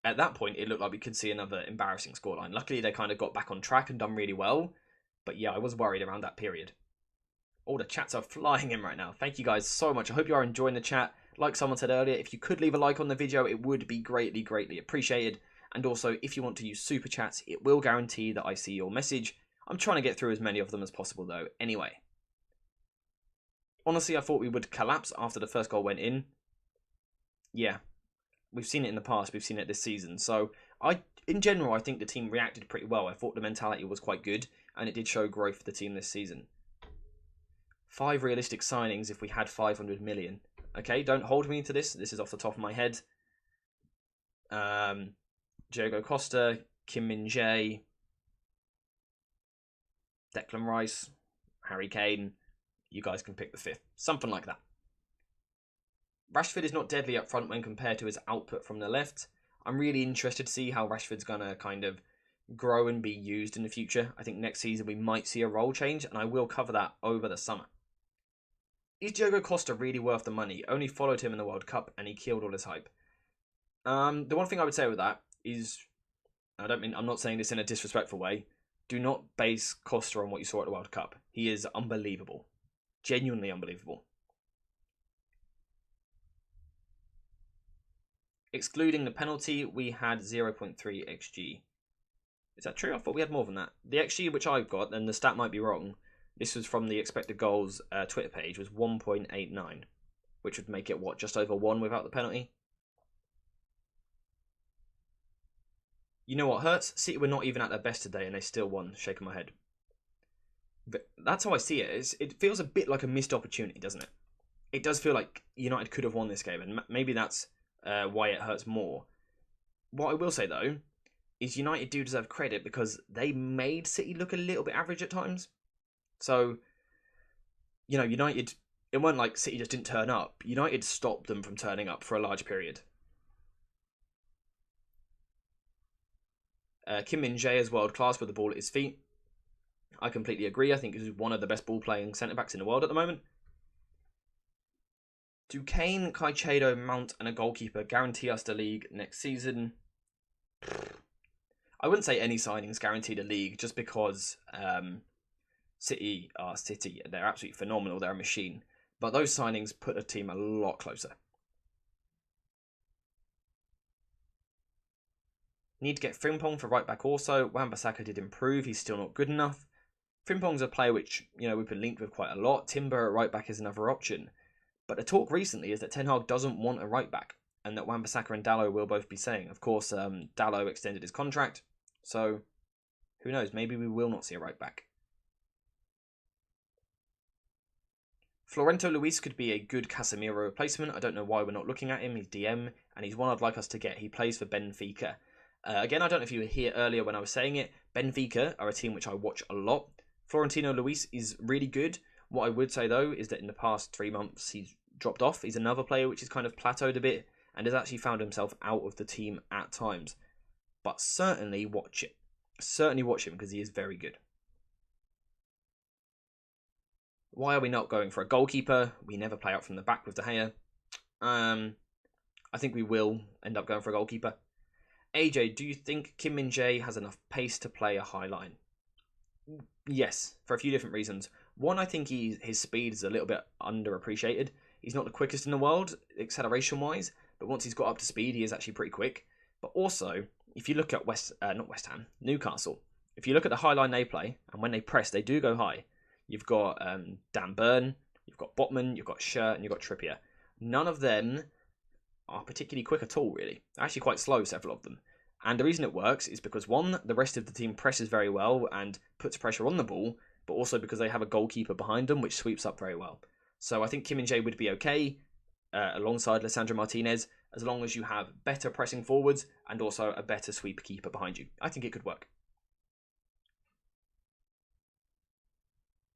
at that point, it looked like we could see another embarrassing scoreline. Luckily, they kind of got back on track and done really well. But yeah, I was worried around that period. All the chats are flying in right now. Thank you guys so much. I hope you are enjoying the chat. Like someone said earlier, if you could leave a like on the video, it would be greatly appreciated. And also, if you want to use super chats, it will guarantee that I see your message. I'm trying to get through as many of them as possible though. Anyway. Honestly, I thought we would collapse after the first goal went in. Yeah. We've seen it in the past. We've seen it this season. So, in general, I think the team reacted pretty well. I thought the mentality was quite good. And it did show growth for the team this season. 5 realistic signings if we had 500 million. Okay, don't hold me to this. This is off the top of my head. Diogo Costa, Kim Min-jae, Declan Rice, Harry Kane. You guys can pick the 5th. Something like that. Rashford is not deadly up front when compared to his output from the left. I'm really interested to see how Rashford's going to kind of grow and be used in the future. I think next season we might see a role change, and I will cover that over the summer. Is Diogo Costa really worth the money? Only followed him in the World Cup and he killed all his hype. The one thing I would say with that is, I'm not saying this in a disrespectful way, do not base Costa on what you saw at the World Cup. He is unbelievable. Genuinely unbelievable. Excluding the penalty, we had 0.3 XG. Is that true? I thought we had more than that. The XG which I've got, and the stat might be wrong, this was from the expected goals Twitter page, was 1.89, which would make it, what, just over 1 without the penalty? You know what hurts? City were not even at their best today and they still won, shaking my head. But that's how I see it. It feels a bit like a missed opportunity, doesn't it? It does feel like United could have won this game, and maybe that's why it hurts more. What I will say, though, is United do deserve credit because they made City look a little bit average at times. So, you know, United, it wasn't like City just didn't turn up. United stopped them from turning up for a large period. Kim Min-jae is world class with the ball at his feet. I completely agree. I think he's one of the best ball-playing centre-backs in the world at the moment. Do Kane, Caicedo, Mount and a goalkeeper guarantee us the league next season? I wouldn't say any signings guarantee the league just because City are City. They're absolutely phenomenal. They're a machine. But those signings put a team a lot closer. Need to get Frimpong for right back also. Wan-Bissaka did improve. He's still not good enough. Frimpong's a player which, you know, we've been linked with quite a lot. Timber at right back is another option. But the talk recently is that Ten Hag doesn't want a right back, and that Wan-Bissaka and Dalot will both be saying. Of course, Dalot extended his contract, so who knows? Maybe we will not see a right back. Florento Luis could be a good Casemiro replacement. I don't know why we're not looking at him. He's DM, and he's one I'd like us to get. He plays for Benfica. Again, I don't know if you were here earlier when I was saying it. Benfica are a team which I watch a lot. Florentino Luis is really good. What I would say, though, is that in the past 3 months, he's dropped off. He's another player which has kind of plateaued a bit and has actually found himself out of the team at times. But certainly watch it. Certainly watch him because he is very good. Why are we not going for a goalkeeper? We never play out from the back with De Gea. I think we will end up going for a goalkeeper. AJ, do you think Kim Min-jae has enough pace to play a high line? Yes, for a few different reasons. One, I think his speed is a little bit underappreciated. He's not the quickest in the world, acceleration-wise, but once he's got up to speed, he is actually pretty quick. But also, if you look at Newcastle, if you look at the high line they play, and when they press, they do go high. You've got Dan Burn, you've got Botman, you've got Schur, and you've got Trippier. None of them are particularly quick at all, really. They're actually quite slow, several of them. And the reason it works is because, one, the rest of the team presses very well and puts pressure on the ball, but also because they have a goalkeeper behind them, which sweeps up very well. So I think Kim Min-jae would be okay, alongside Lisandro Martinez, as long as you have better pressing forwards and also a better sweep keeper behind you. I think it could work.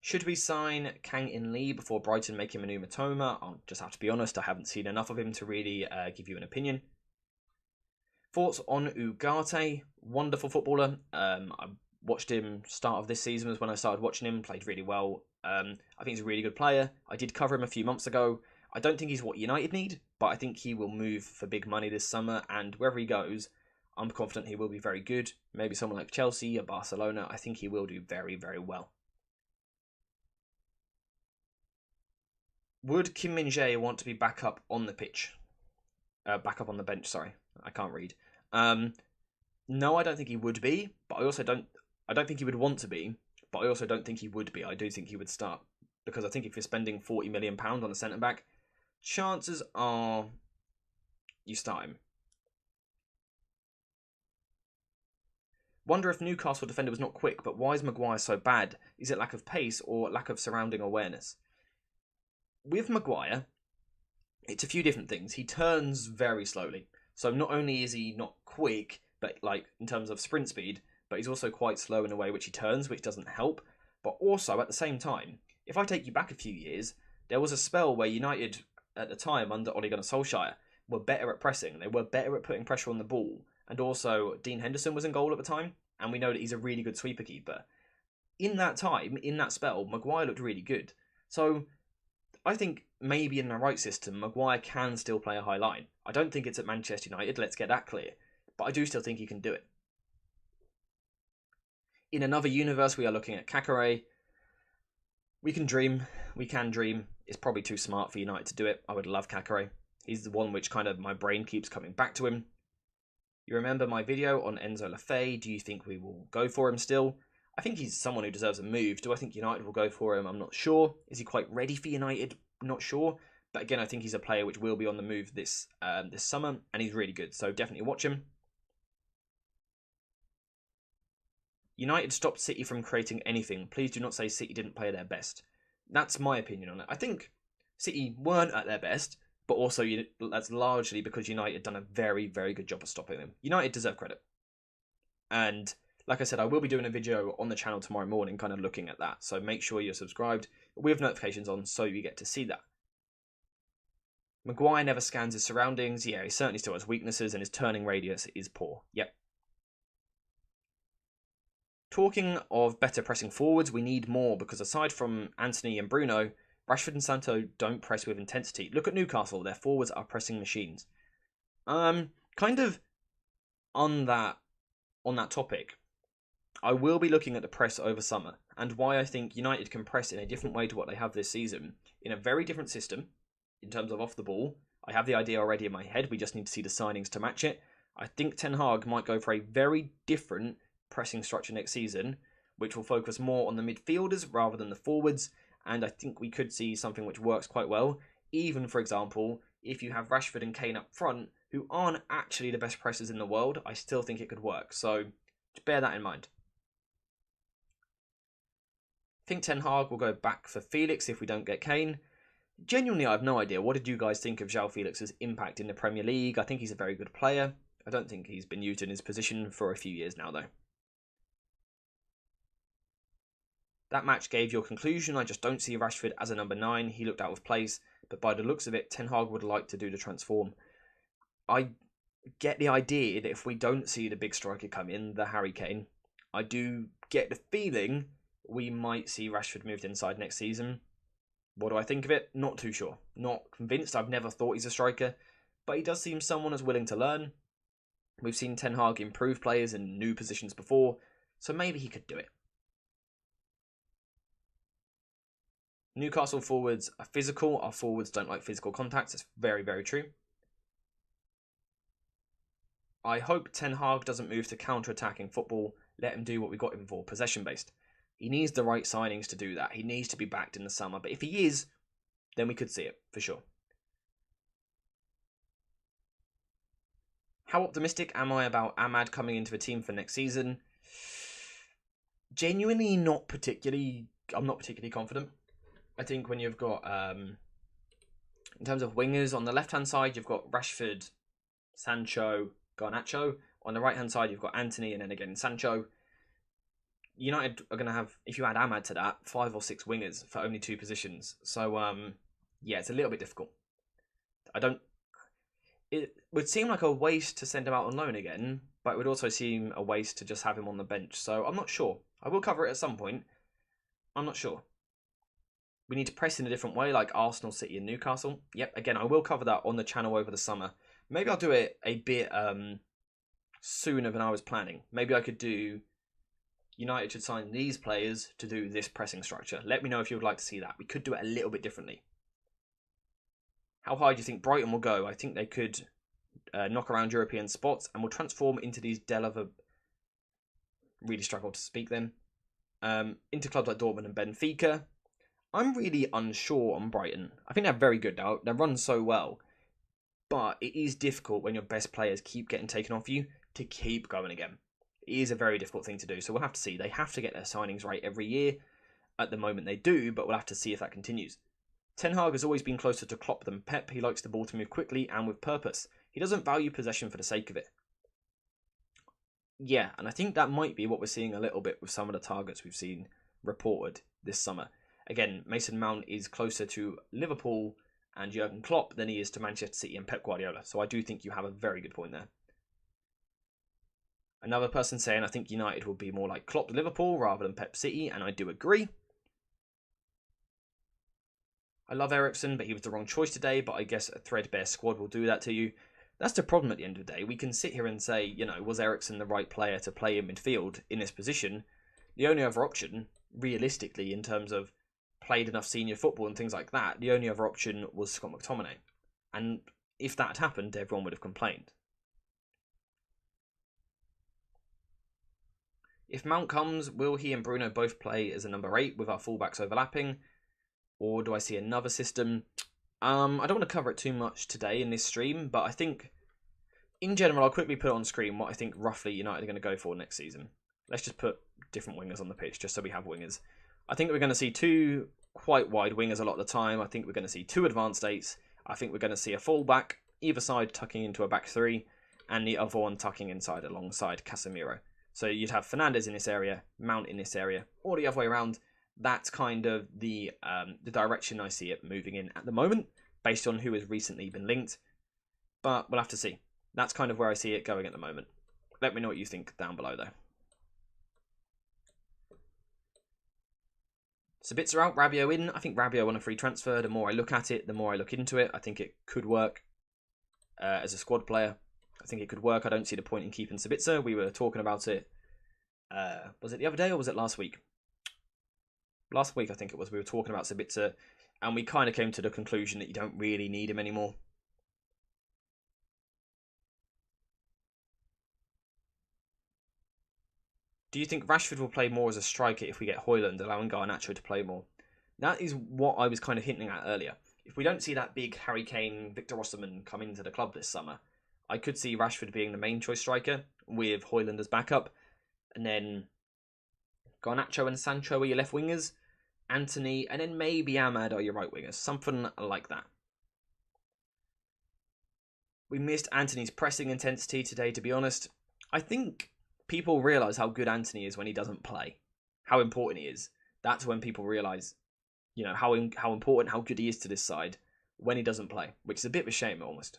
Should we sign Kang In Lee before Brighton make him a new Matoma? I'll just have to be honest, I haven't seen enough of him to really give you an opinion. Thoughts on Ugarte? Wonderful footballer. I watched him start of this season was when I started watching him. Played really well. I think he's a really good player. I did cover him a few months ago. I don't think he's what United need, but I think he will move for big money this summer, and wherever he goes, I'm confident he will be very good. Maybe someone like Chelsea or Barcelona. I think he will do very, very well. Would Kim Min-jae want to be back up on the pitch? Back up on the bench, sorry. I can't read. No, I don't think he would be, but I don't think he would want to be, but I also don't think he would be. I do think he would start, because I think if you're spending £40 million on a centre-back, chances are you start him. Wonder if Newcastle defender was not quick, but why is Maguire so bad? Is it lack of pace or lack of surrounding awareness? With Maguire, it's a few different things. He turns very slowly. So not only is he not quick, but like in terms of sprint speed, but he's also quite slow in the way which he turns, which doesn't help. But also at the same time, if I take you back a few years, there was a spell where United at the time under Ole Gunnar Solskjaer were better at pressing. They were better at putting pressure on the ball. And also Dean Henderson was in goal at the time, and we know that he's a really good sweeper keeper. In that time, in that spell, Maguire looked really good. So I think maybe in the right system, Maguire can still play a high line. I don't think it's at Manchester United, let's get that clear. But I do still think he can do it. In another universe, we are looking at Kakare. We can dream. It's probably too smart for United to do it. I would love Kakare. He's the one which kind of my brain keeps coming back to him. You remember my video on Enzo Lafay? Do you think we will go for him still? I think he's someone who deserves a move. Do I think United will go for him? I'm not sure. Is he quite ready for United? Not sure. But again, I think he's a player which will be on the move this summer, and he's really good. So definitely watch him. United stopped City from creating anything. Please do not say City didn't play their best. That's my opinion on it. I think City weren't at their best, but also that's largely because United done a very, very good job of stopping them. United deserve credit. And like I said, I will be doing a video on the channel tomorrow morning kind of looking at that. So make sure you're subscribed with notifications on so you get to see that. Maguire never scans his surroundings. Yeah, he certainly still has weaknesses and his turning radius is poor. Yep. Talking of better pressing forwards, we need more because aside from Anthony and Bruno, Rashford and Sancho don't press with intensity. Look at Newcastle, their forwards are pressing machines. Kind of on that topic, I will be looking at the press over summer and why I think United can press in a different way to what they have this season, in a very different system in terms of off the ball. I have the idea already in my head, we just need to see the signings to match it. I think Ten Hag might go for a very different pressing structure next season, which will focus more on the midfielders rather than the forwards, and I think we could see something which works quite well. Even, for example, if you have Rashford and Kane up front, who aren't actually the best pressers in the world, I still think it could work, so just bear that in mind. I think Ten Hag will go back for Felix if we don't get Kane. Genuinely, I have no idea. What did you guys think of João Felix's impact in the Premier League? I think he's a very good player. I don't think he's been used in his position for a few years now, though. That match gave your conclusion. I just don't see Rashford as a number 9. He looked out of place, but by the looks of it, Ten Hag would like to do the transform. I get the idea that if we don't see the big striker come in, the Harry Kane, I do get the feeling we might see Rashford moved inside next season. What do I think of it? Not too sure. Not convinced. I've never thought he's a striker, but he does seem someone who's willing to learn. We've seen Ten Hag improve players in new positions before, so maybe he could do it. Newcastle forwards are physical. Our forwards don't like physical contacts. It's very, very true. I hope Ten Hag doesn't move to counter-attacking football. Let him do what we got him for, possession-based. He needs the right signings to do that. He needs to be backed in the summer. But if he is, then we could see it, for sure. How optimistic am I about Ahmad coming into the team for next season? Genuinely not particularly. I'm not particularly confident. I think when you've got, in terms of wingers, on the left-hand side, you've got Rashford, Sancho, Garnacho. On the right-hand side, you've got Anthony and then again Sancho. United are going to have, if you add Ahmad to that, 5 or 6 wingers for only 2 positions. So, yeah, it's a little bit difficult. It would seem like a waste to send him out on loan again, but it would also seem a waste to just have him on the bench. So I'm not sure. I will cover it at some point. I'm not sure. We need to press in a different way, like Arsenal, City and Newcastle. Yep, again, I will cover that on the channel over the summer. Maybe I'll do it a bit sooner than I was planning. Maybe I could do United should sign these players to do this pressing structure. Let me know if you would like to see that. We could do it a little bit differently. How high do you think Brighton will go? I think they could knock around European spots and will transform into these really struggle to speak them, into clubs like Dortmund and Benfica. I'm really unsure on Brighton. I think they're very good now. They run so well. But it is difficult when your best players keep getting taken off you to keep going again. It is a very difficult thing to do. So we'll have to see. They have to get their signings right every year. At the moment they do, but we'll have to see if that continues. Ten Hag has always been closer to Klopp than Pep. He likes the ball to move quickly and with purpose. He doesn't value possession for the sake of it. Yeah, and I think that might be what we're seeing a little bit with some of the targets we've seen reported this summer. Again, Mason Mount is closer to Liverpool and Jurgen Klopp than he is to Manchester City and Pep Guardiola. So I do think you have a very good point there. Another person saying I think United will be more like Klopp Liverpool rather than Pep City, and I do agree. I love Eriksen, but he was the wrong choice today, but I guess a threadbare squad will do that to you. That's the problem at the end of the day. We can sit here and say, was Eriksen the right player to play in midfield in this position? The only other option, realistically, in terms of played enough senior football and things like that, the only other option was Scott McTominay. And if that had happened, everyone would have complained. If Mount comes, will he and Bruno both play as a number 8 with our fullbacks overlapping? Or do I see another system? I don't want to cover it too much today in this stream, but I think, in general, I'll quickly put on screen what I think roughly United are going to go for next season. Let's just put different wingers on the pitch, just so we have wingers. I think we're going to see 2 quite wide wingers a lot of the time. I think we're going to see 2 advanced 8s. I think we're going to see a full-back, either side tucking into a back 3, and the other one tucking inside alongside Casemiro. So you'd have Fernandes in this area, Mount in this area, or the other way around. That's kind of the direction I see it moving in at the moment, based on who has recently been linked. But we'll have to see. That's kind of where I see it going at the moment. Let me know what you think down below, though. Sabitzer out, Rabiot in. I think Rabiot on a free transfer. The more I look at it, the more I look into it. I think it could work as a squad player. I think it could work. I don't see the point in keeping Sabitzer. We were talking about it. Was it the other day or was it last week? Last week, I think it was. We were talking about Sabitzer, and we kind of came to the conclusion that you don't really need him anymore. Do you think Rashford will play more as a striker if we get Højlund, allowing Garnacho to play more? That is what I was kind of hinting at earlier. If we don't see that big Harry Kane, Victor Osimhen come into the club this summer, I could see Rashford being the main choice striker with Højlund as backup, and then Garnacho and Sancho are your left wingers, Anthony, and then maybe Ahmad are your right wingers. Something like that. We missed Anthony's pressing intensity today, to be honest. I think people realise how good Anthony is when he doesn't play. How important he is. That's when people realise, how important, how good he is to this side when he doesn't play. Which is a bit of a shame, almost.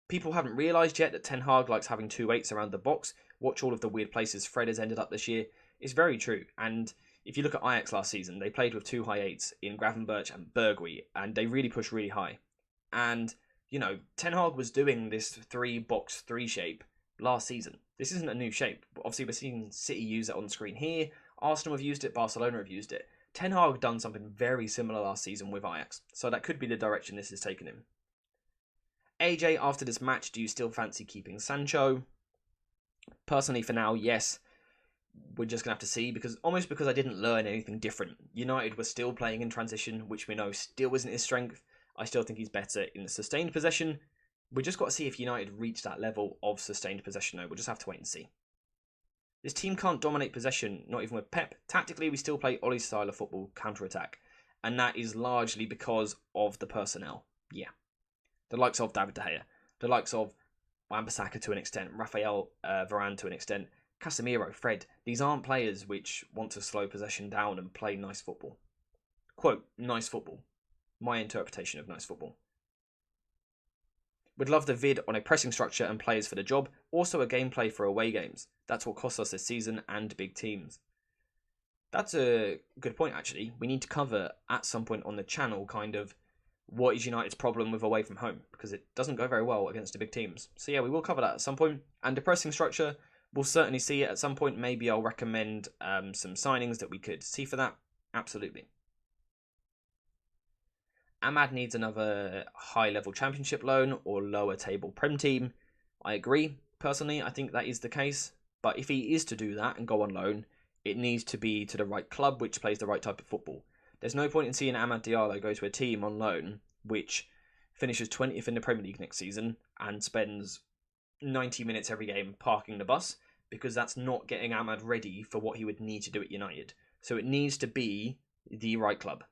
People haven't realised yet that Ten Hag likes having 2 8s around the box. Watch all of the weird places Fred has ended up this year. It's very true. And if you look at Ajax last season, they played with 2 high 8s in Gravenberch and Bergwijn, and they really pushed really high. And, Ten Hag was doing this 3-box-3 shape last season. This isn't a new shape. Obviously, we're seeing City use it on screen here. Arsenal have used it. Barcelona have used it. Ten Hag done something very similar last season with Ajax. So that could be the direction this is taking him. AJ, after this match, do you still fancy keeping Sancho? Personally, for now, yes. We're just going to have to see, because I didn't learn anything different. United were still playing in transition, which we know still isn't his strength. I still think he's better in the sustained possession. We just got to see if United reach that level of sustained possession, though. We'll just have to wait and see. This team can't dominate possession, not even with Pep. Tactically, we still play Ollie's style of football, counter-attack. And that is largely because of the personnel. Yeah. The likes of David De Gea, the likes of Wan-Bissaka to an extent, Rafael Varane to an extent, Casemiro, Fred. These aren't players which want to slow possession down and play nice football. Quote, nice football. My interpretation of nice football. Would love the vid on a pressing structure and players for the job. Also a gameplay for away games. That's what costs us this season and big teams. That's a good point, actually. We need to cover at some point on the channel kind of what is United's problem with away from home, because it doesn't go very well against the big teams. So yeah, we will cover that at some point. And the pressing structure, we'll certainly see it at some point. Maybe I'll recommend some signings that we could see for that. Absolutely. Ahmad needs another high-level championship loan or lower table Prem team. I agree. Personally, I think that is the case. But if he is to do that and go on loan, it needs to be to the right club which plays the right type of football. There's no point in seeing Amad Diallo go to a team on loan which finishes 20th in the Premier League next season and spends 90 minutes every game parking the bus, because that's not getting Amad ready for what he would need to do at United. So it needs to be the right club.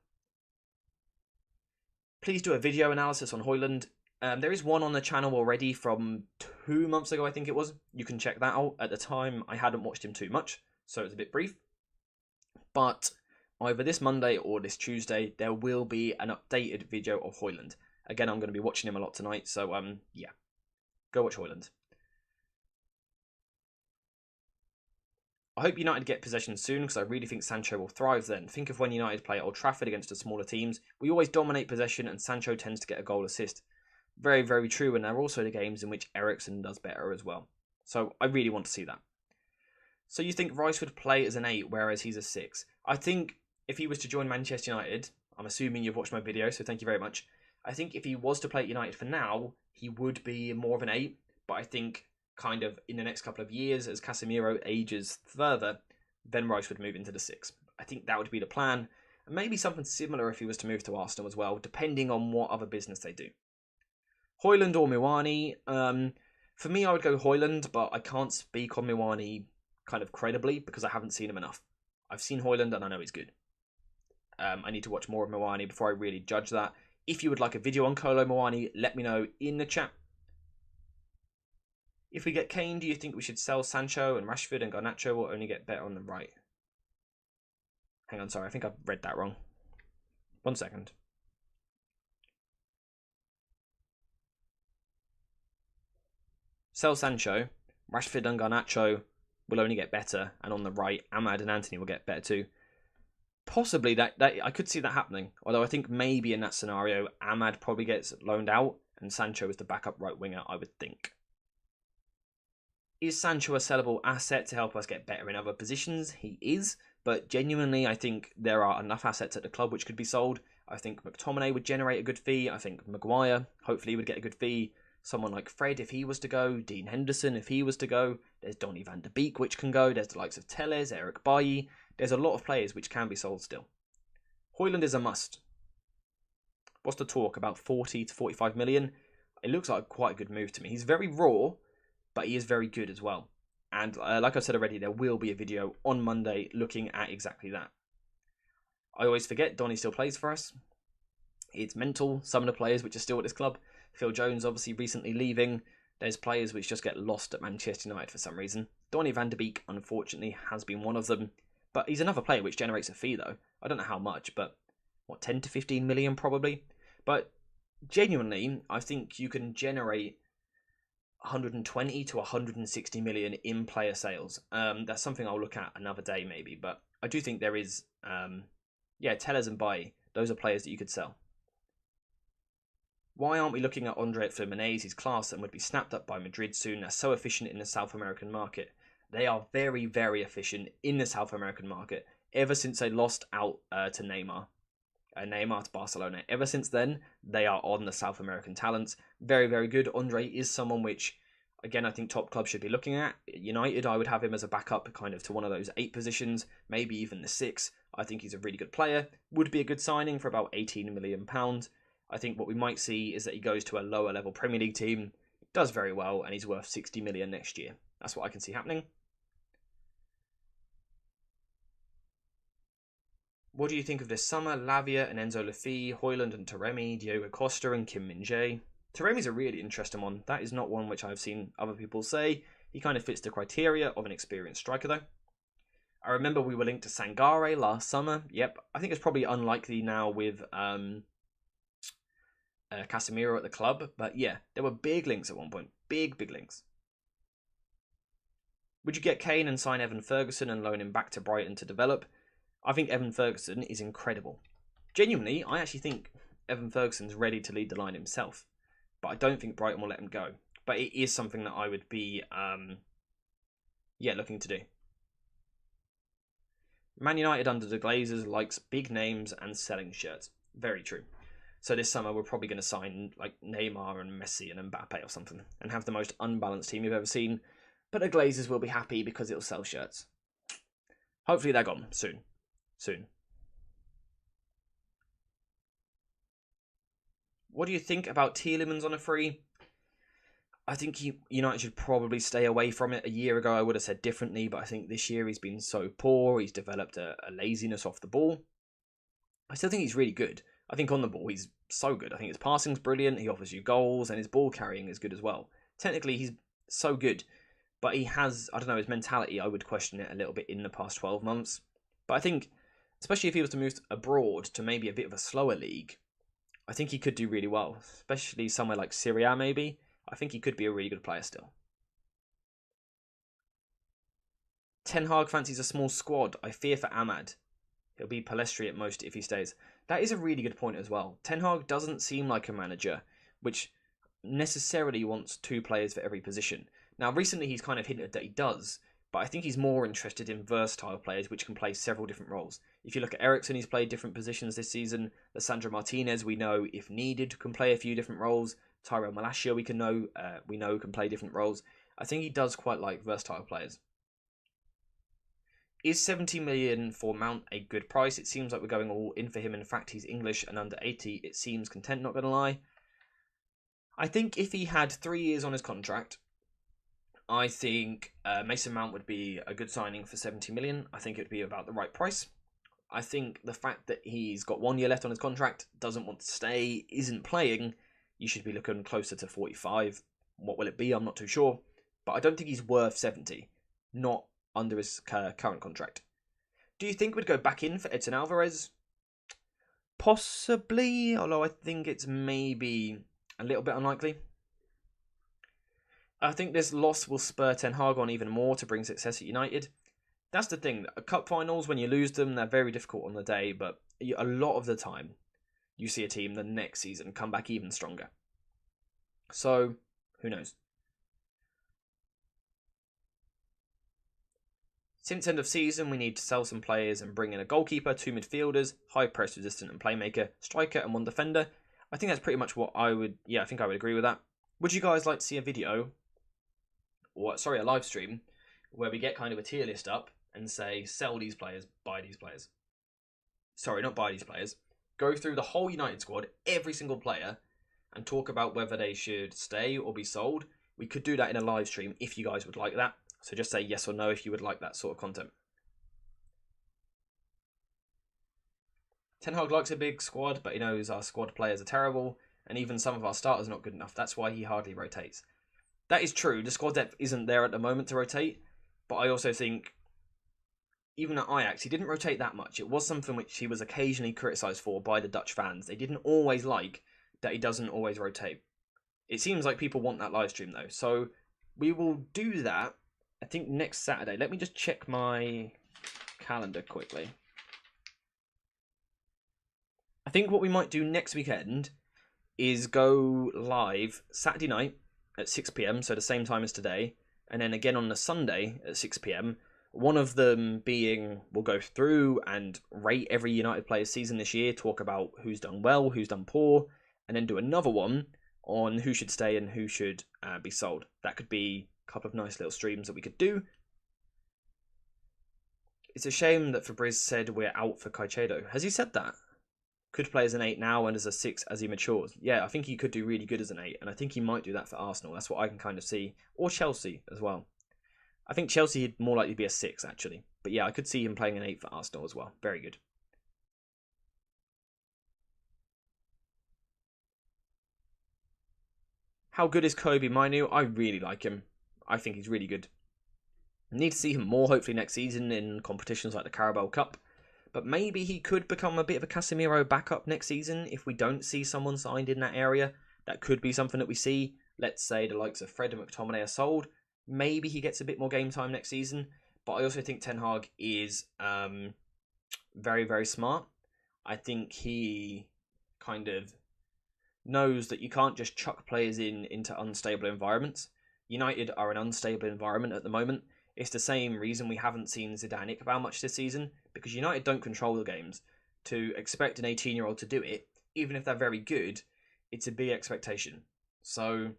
Please do a video analysis on Højlund. There is one on the channel already from 2 months ago, I think it was. You can check that out. At the time, I hadn't watched him too much, so it's a bit brief. But either this Monday or this Tuesday, there will be an updated video of Højlund. Again, I'm going to be watching him a lot tonight, so yeah. Go watch Højlund. I hope United get possession soon, because I really think Sancho will thrive then. Think of when United play at Old Trafford against the smaller teams. We always dominate possession, and Sancho tends to get a goal assist. Very, very true, and there are also the games in which Eriksen does better as well. So I really want to see that. So you think Rice would play as an 8, whereas he's a 6? I think if he was to join Manchester United, I'm assuming you've watched my video, so thank you very much. I think if he was to play at United for now, he would be more of an 8, but I think kind of in the next couple of years, as Casemiro ages further, then Rice would move into the 6. I think that would be the plan, and maybe something similar if he was to move to Arsenal as well, depending on what other business they do. Højlund or Muani? For me, I would go Højlund, but I can't speak on Muani kind of credibly because I haven't seen him enough. I've seen Højlund and I know he's good. I need to watch more of Muani before I really judge that. If you would like a video on Kolo Muani, let me know in the chat. If we get Kane, do you think we should sell Sancho and Rashford and Garnacho will only get better on the right? Hang on, sorry, I think I've read that wrong. 1 second. Sell Sancho, Rashford and Garnacho will only get better, and on the right, Ahmad and Anthony will get better too. Possibly that I could see that happening, although I think maybe in that scenario, Ahmad probably gets loaned out, and Sancho is the backup right winger, I would think. Is Sancho a sellable asset to help us get better in other positions? He is, but genuinely, I think there are enough assets at the club which could be sold. I think McTominay would generate a good fee. I think Maguire, hopefully, would get a good fee. Someone like Fred, if he was to go. Dean Henderson, if he was to go. There's Donny van de Beek, which can go. There's the likes of Telles, Eric Bailly. There's a lot of players which can be sold still. Højlund is a must. What's the talk? About 40 to 45 million? It looks like quite a good move to me. He's very raw, but he is very good as well. And like I said already, there will be a video on Monday looking at exactly that. I always forget Donny still plays for us. It's mental. Some of the players which are still at this club. Phil Jones obviously recently leaving. There's players which just get lost at Manchester United for some reason. Donny van de Beek, unfortunately, has been one of them. But he's another player which generates a fee, though. I don't know how much, but what, 10 to 15 million probably? But genuinely, I think you can generate 120 to 160 million in player sales. That's something I'll look at another day maybe. But I do think there is, Tellers and Bailly. Those are players that you could sell. Why aren't we looking at Andre Fluminense? He's class and would be snapped up by Madrid soon. They're so efficient in the South American market. They are very, very efficient in the South American market. Ever since they lost out to Neymar to Barcelona. Ever since then, they are on the South American talents. Very, very good. Andre is someone which, again, I think top clubs should be looking at. United, I would have him as a backup kind of to one of those 8 positions, maybe even the 6. I think he's a really good player. Would be a good signing for about £18 million. I think what we might see is that he goes to a lower level Premier League team, does very well, and he's worth 60 million next year. That's what I can see happening. What do you think of this summer? Lavia and Enzo Lafie, Højlund and Taremi, Diogo Costa and Kim Min-jae. Taremi's a really interesting one. That is not one which I've seen other people say. He kind of fits the criteria of an experienced striker, though. I remember we were linked to Sangare last summer. Yep, I think it's probably unlikely now with Casemiro at the club. But yeah, there were big links at one point. Big links. Would you get Kane and sign Evan Ferguson and loan him back to Brighton to develop? I think Evan Ferguson is incredible. Genuinely, I actually think Evan Ferguson's ready to lead the line himself. But I don't think Brighton will let him go. But it is something that I would be, looking to do. Man United under the Glazers likes big names and selling shirts. Very true. So this summer we're probably going to sign like Neymar and Messi and Mbappe or something and have the most unbalanced team you've ever seen. But the Glazers will be happy because it'll sell shirts. Hopefully they're gone soon. Soon. What do you think about Tielemans on a free? I think United should probably stay away from it. A year ago I would have said differently, but I think this year he's been so poor. He's developed a laziness off the ball. I still think he's really good. I think on the ball he's so good. I think his passing's brilliant. He offers you goals, and his ball carrying is good as well. Technically, he's so good, but he has, I don't know, his mentality, I would question it a little bit in the past 12 months. But I think, especially if he was to move abroad to maybe a bit of a slower league, I think he could do really well, especially somewhere like Syria maybe. I think he could be a really good player still. Ten Hag fancies a small squad. I fear for Ahmad. He'll be Palestri at most if he stays. That is a really good point as well. Ten Hag doesn't seem like a manager which necessarily wants 2 players for every position. Now, recently he's kind of hinted that he does, but I think he's more interested in versatile players which can play several different roles. If you look at Eriksen, he's played different positions this season. Lissandro Martinez, we know, if needed, can play a few different roles. Tyrell Malacia, we know can play different roles. I think he does quite like versatile players. Is 70 million for Mount a good price? It seems like we're going all in for him. In fact, he's English and under 80. It seems content, not going to lie. I think if he had 3 years on his contract, I think Mason Mount would be a good signing for 70 million. I think it would be about the right price. I think the fact that he's got 1 year left on his contract, doesn't want to stay, isn't playing, you should be looking closer to 45. What will it be? I'm not too sure. But I don't think he's worth 70. Not under his current contract. Do you think we'd go back in for Edson Alvarez? Possibly, although I think it's maybe a little bit unlikely. I think this loss will spur Ten Hag on even more to bring success at United. That's the thing. Cup finals, when you lose them, they're very difficult on the day, but a lot of the time, you see a team the next season come back even stronger. So, who knows? Since end of season, we need to sell some players and bring in a goalkeeper, 2 midfielders, high press resistant and playmaker, striker and 1 defender. I think that's pretty much what I would agree with that. Would you guys like to see a video, or a live stream, where we get kind of a tier list up and say, sell these players, buy these players? Sorry, not buy these players. Go through the whole United squad, every single player, and talk about whether they should stay or be sold. We could do that in a live stream if you guys would like that. So just say yes or no if you would like that sort of content. Ten Hag likes a big squad, but he knows our squad players are terrible, and even some of our starters are not good enough. That's why he hardly rotates. That is true. The squad depth isn't there at the moment to rotate, but I also think, even at Ajax, he didn't rotate that much. It was something which he was occasionally criticised for by the Dutch fans. They didn't always like that he doesn't always rotate. It seems like people want that live stream though, so we will do that. I think next Saturday. Let me just check my calendar quickly. I think what we might do next weekend is go live Saturday night at 6 PM, so the same time as today, and then again on the Sunday at 6 PM. One of them being, we'll go through and rate every United player's season this year, talk about who's done well, who's done poor, and then do another one on who should stay and who should be sold. That could be couple of nice little streams that we could do. It's a shame that Fabriz said we're out for Caicedo. Has he said that? Could play as an 8 now and as a 6 as he matures. Yeah, I think he could do really good as an 8, and I think he might do that for Arsenal. That's what I can kind of see. Or Chelsea as well. I think Chelsea would more likely be a 6 actually. But yeah, I could see him playing an 8 for Arsenal as well. Very good. How good is Kobe Mainu? I really like him. I think he's really good. Need to see him more hopefully next season in competitions like the Carabao Cup. But maybe he could become a bit of a Casemiro backup next season if we don't see someone signed in that area. That could be something that we see. Let's say the likes of Fred and McTominay are sold. Maybe he gets a bit more game time next season. But I also think Ten Hag is very, very smart. I think he kind of knows that you can't just chuck players into unstable environments. United are an unstable environment at the moment. It's the same reason we haven't seen Zidane Iqbal much this season, because United don't control the games. To expect an 18-year-old to do it, even if they're very good, it's a big expectation. So,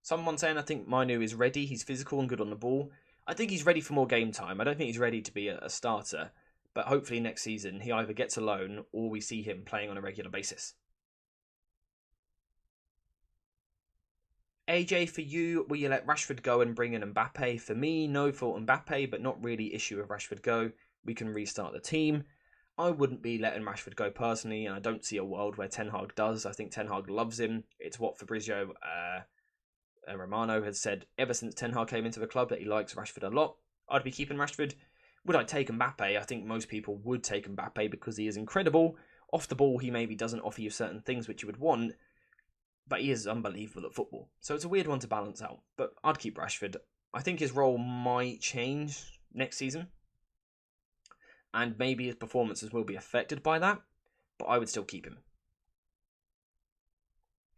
someone saying I think Mainu is ready. He's physical and good on the ball. I think he's ready for more game time. I don't think he's ready to be a starter. But hopefully next season he either gets a loan or we see him playing on a regular basis. AJ, for you, will you let Rashford go and bring in Mbappe? For me, no for Mbappe, but not really issue of Rashford go. We can restart the team. I wouldn't be letting Rashford go personally, and I don't see a world where Ten Hag does. I think Ten Hag loves him. It's what Fabrizio Romano has said ever since Ten Hag came into the club, that he likes Rashford a lot. I'd be keeping Rashford. Would I take Mbappe? I think most people would take Mbappe because he is incredible. Off the ball, he maybe doesn't offer you certain things which you would want, but he is unbelievable at football. So it's a weird one to balance out. But I'd keep Rashford. I think his role might change next season, and maybe his performances will be affected by that, but I would still keep him.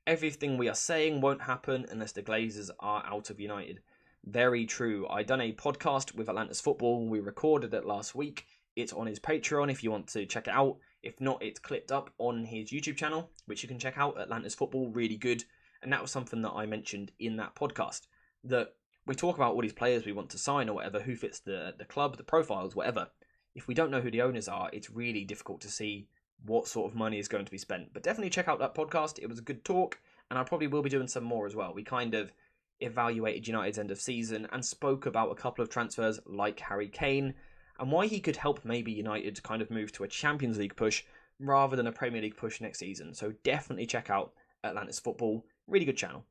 Everything we are saying won't happen unless the Glazers are out of United. Very true. I done a podcast with Atlantis Football. We recorded it last week. It's on his Patreon if you want to check it out. If not, it's clipped up on his YouTube channel, which you can check out, Atlantis Football. Really good. And that was something that I mentioned in that podcast. That we talk about all these players we want to sign or whatever, who fits the club, the profiles, whatever. If we don't know who the owners are, it's really difficult to see what sort of money is going to be spent. But definitely check out that podcast. It was a good talk, and I probably will be doing some more as well. We kind of evaluated United's end of season and spoke about a couple of transfers like Harry Kane and why he could help maybe United kind of move to a Champions League push rather than a Premier League push next season. So definitely check out Atlantis Football. Really good channel.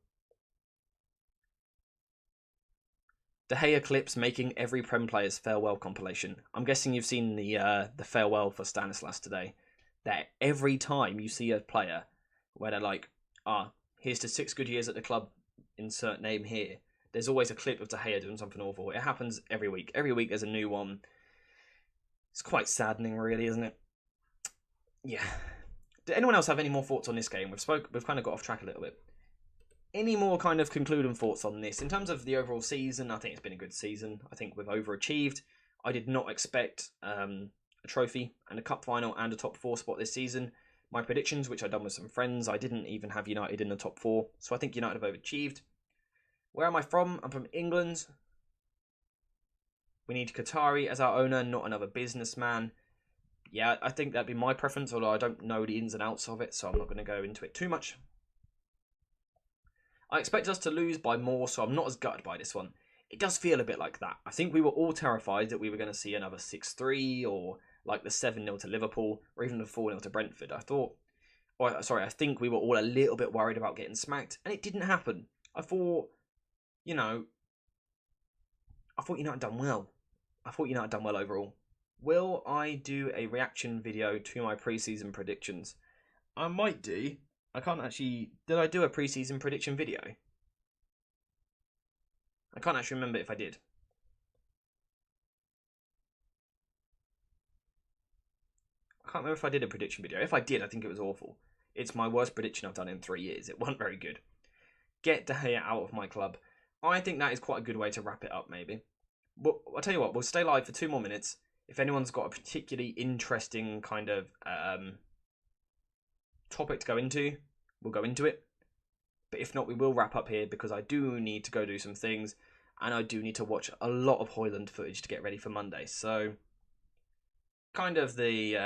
De Gea clips making every Prem player's farewell compilation. I'm guessing you've seen the farewell for Stanislas today. That every time you see a player where they're like, here's to 6 good years at the club, insert name here, there's always a clip of De Gea doing something awful. It happens every week. Every week there's a new one. It's quite saddening, really, isn't it? Yeah. Did anyone else have any more thoughts on this game? We've kind of got off track a little bit. Any more kind of concluding thoughts on this? In terms of the overall season, I think it's been a good season. I think we've overachieved. I did not expect a trophy and a cup final and a top 4 spot this season. My predictions, which I've done with some friends, I didn't even have United in the top 4. So I think United have overachieved. Where am I from? I'm from England. We need Qatari as our owner, not another businessman. Yeah, I think that'd be my preference, although I don't know the ins and outs of it, so I'm not going to go into it too much. I expect us to lose by more, so I'm not as gutted by this one. It does feel a bit like that. I think we were all terrified that we were going to see another 6-3 or like the 7-0 to Liverpool or even the 4-0 to Brentford. I think we were all a little bit worried about getting smacked, and it didn't happen. I thought United done well. I thought United done well overall. Will I do a reaction video to my pre-season predictions? I might do. I can't actually... Did I do a pre-season prediction video? I can't actually remember if I did. I can't remember if I did a prediction video. If I did, I think it was awful. It's my worst prediction I've done in 3 years. It wasn't very good. Get De Gea out of my club. I think that is quite a good way to wrap it up, maybe. But I'll tell you what, we'll stay live for 2 more minutes. If anyone's got a particularly interesting kind of topic to go into, we'll go into it. But if not, we will wrap up here because I do need to go do some things. And I do need to watch a lot of Højlund footage to get ready for Monday. So, kind of the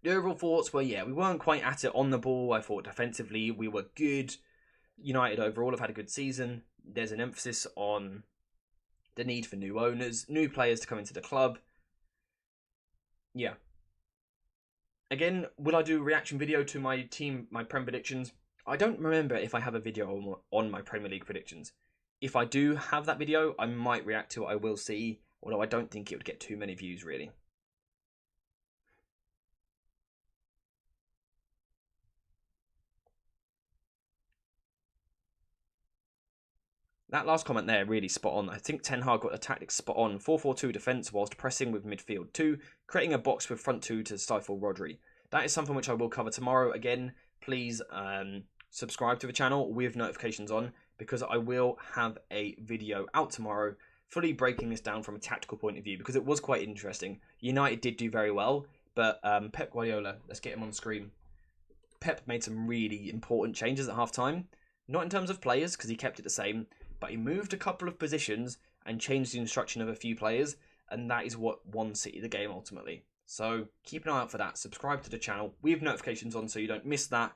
overall thoughts were, yeah, we weren't quite at it on the ball. I thought defensively we were good. United overall have had a good season. There's an emphasis on the need for new owners, new players to come into the club. Yeah. Again, will I do a reaction video to my team, my Prem predictions? I don't remember if I have a video on my Premier League predictions. If I do have that video, I might react to it. I will see, although I don't think it would get too many views, really. That last comment there, really spot on. I think Ten Hag got the tactics spot on. 4-4-2 defence whilst pressing with midfield 2, creating a box with front 2 to stifle Rodri. That is something which I will cover tomorrow. Again, please subscribe to the channel with notifications on because I will have a video out tomorrow fully breaking this down from a tactical point of view because it was quite interesting. United did do very well, but Pep Guardiola, let's get him on screen. Pep made some really important changes at half-time. Not in terms of players, because he kept it the same, but he moved a couple of positions and changed the instruction of a few players, and that is what won City the game ultimately. So keep an eye out for that. Subscribe to the channel. We have notifications on so you don't miss that.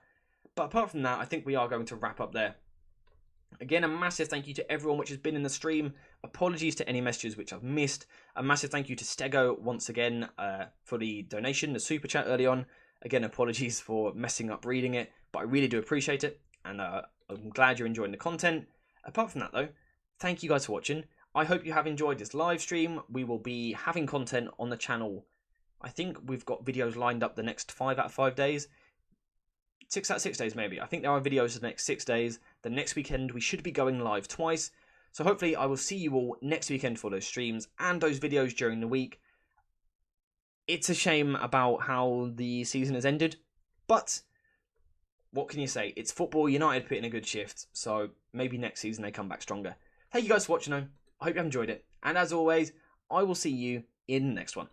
But apart from that, I think we are going to wrap up there. Again, a massive thank you to everyone which has been in the stream. Apologies to any messages which I've missed. A massive thank you to Stego once again for the donation, the super chat early on. Again, apologies for messing up reading it, but I really do appreciate it. And I'm glad you're enjoying the content. Apart from that though, thank you guys for watching. I hope you have enjoyed this live stream. We will be having content on the channel. I think we've got videos lined up the next 5 out of 5 days. 6 out of 6 days maybe. I think there are videos for the next 6 days. The next weekend we should be going live twice. So hopefully I will see you all next weekend for those streams and those videos during the week. It's a shame about how the season has ended. But what can you say? It's football. United put in a good shift. So maybe next season they come back stronger. Thank you guys for watching though. I hope you have enjoyed it. And as always, I will see you in the next one.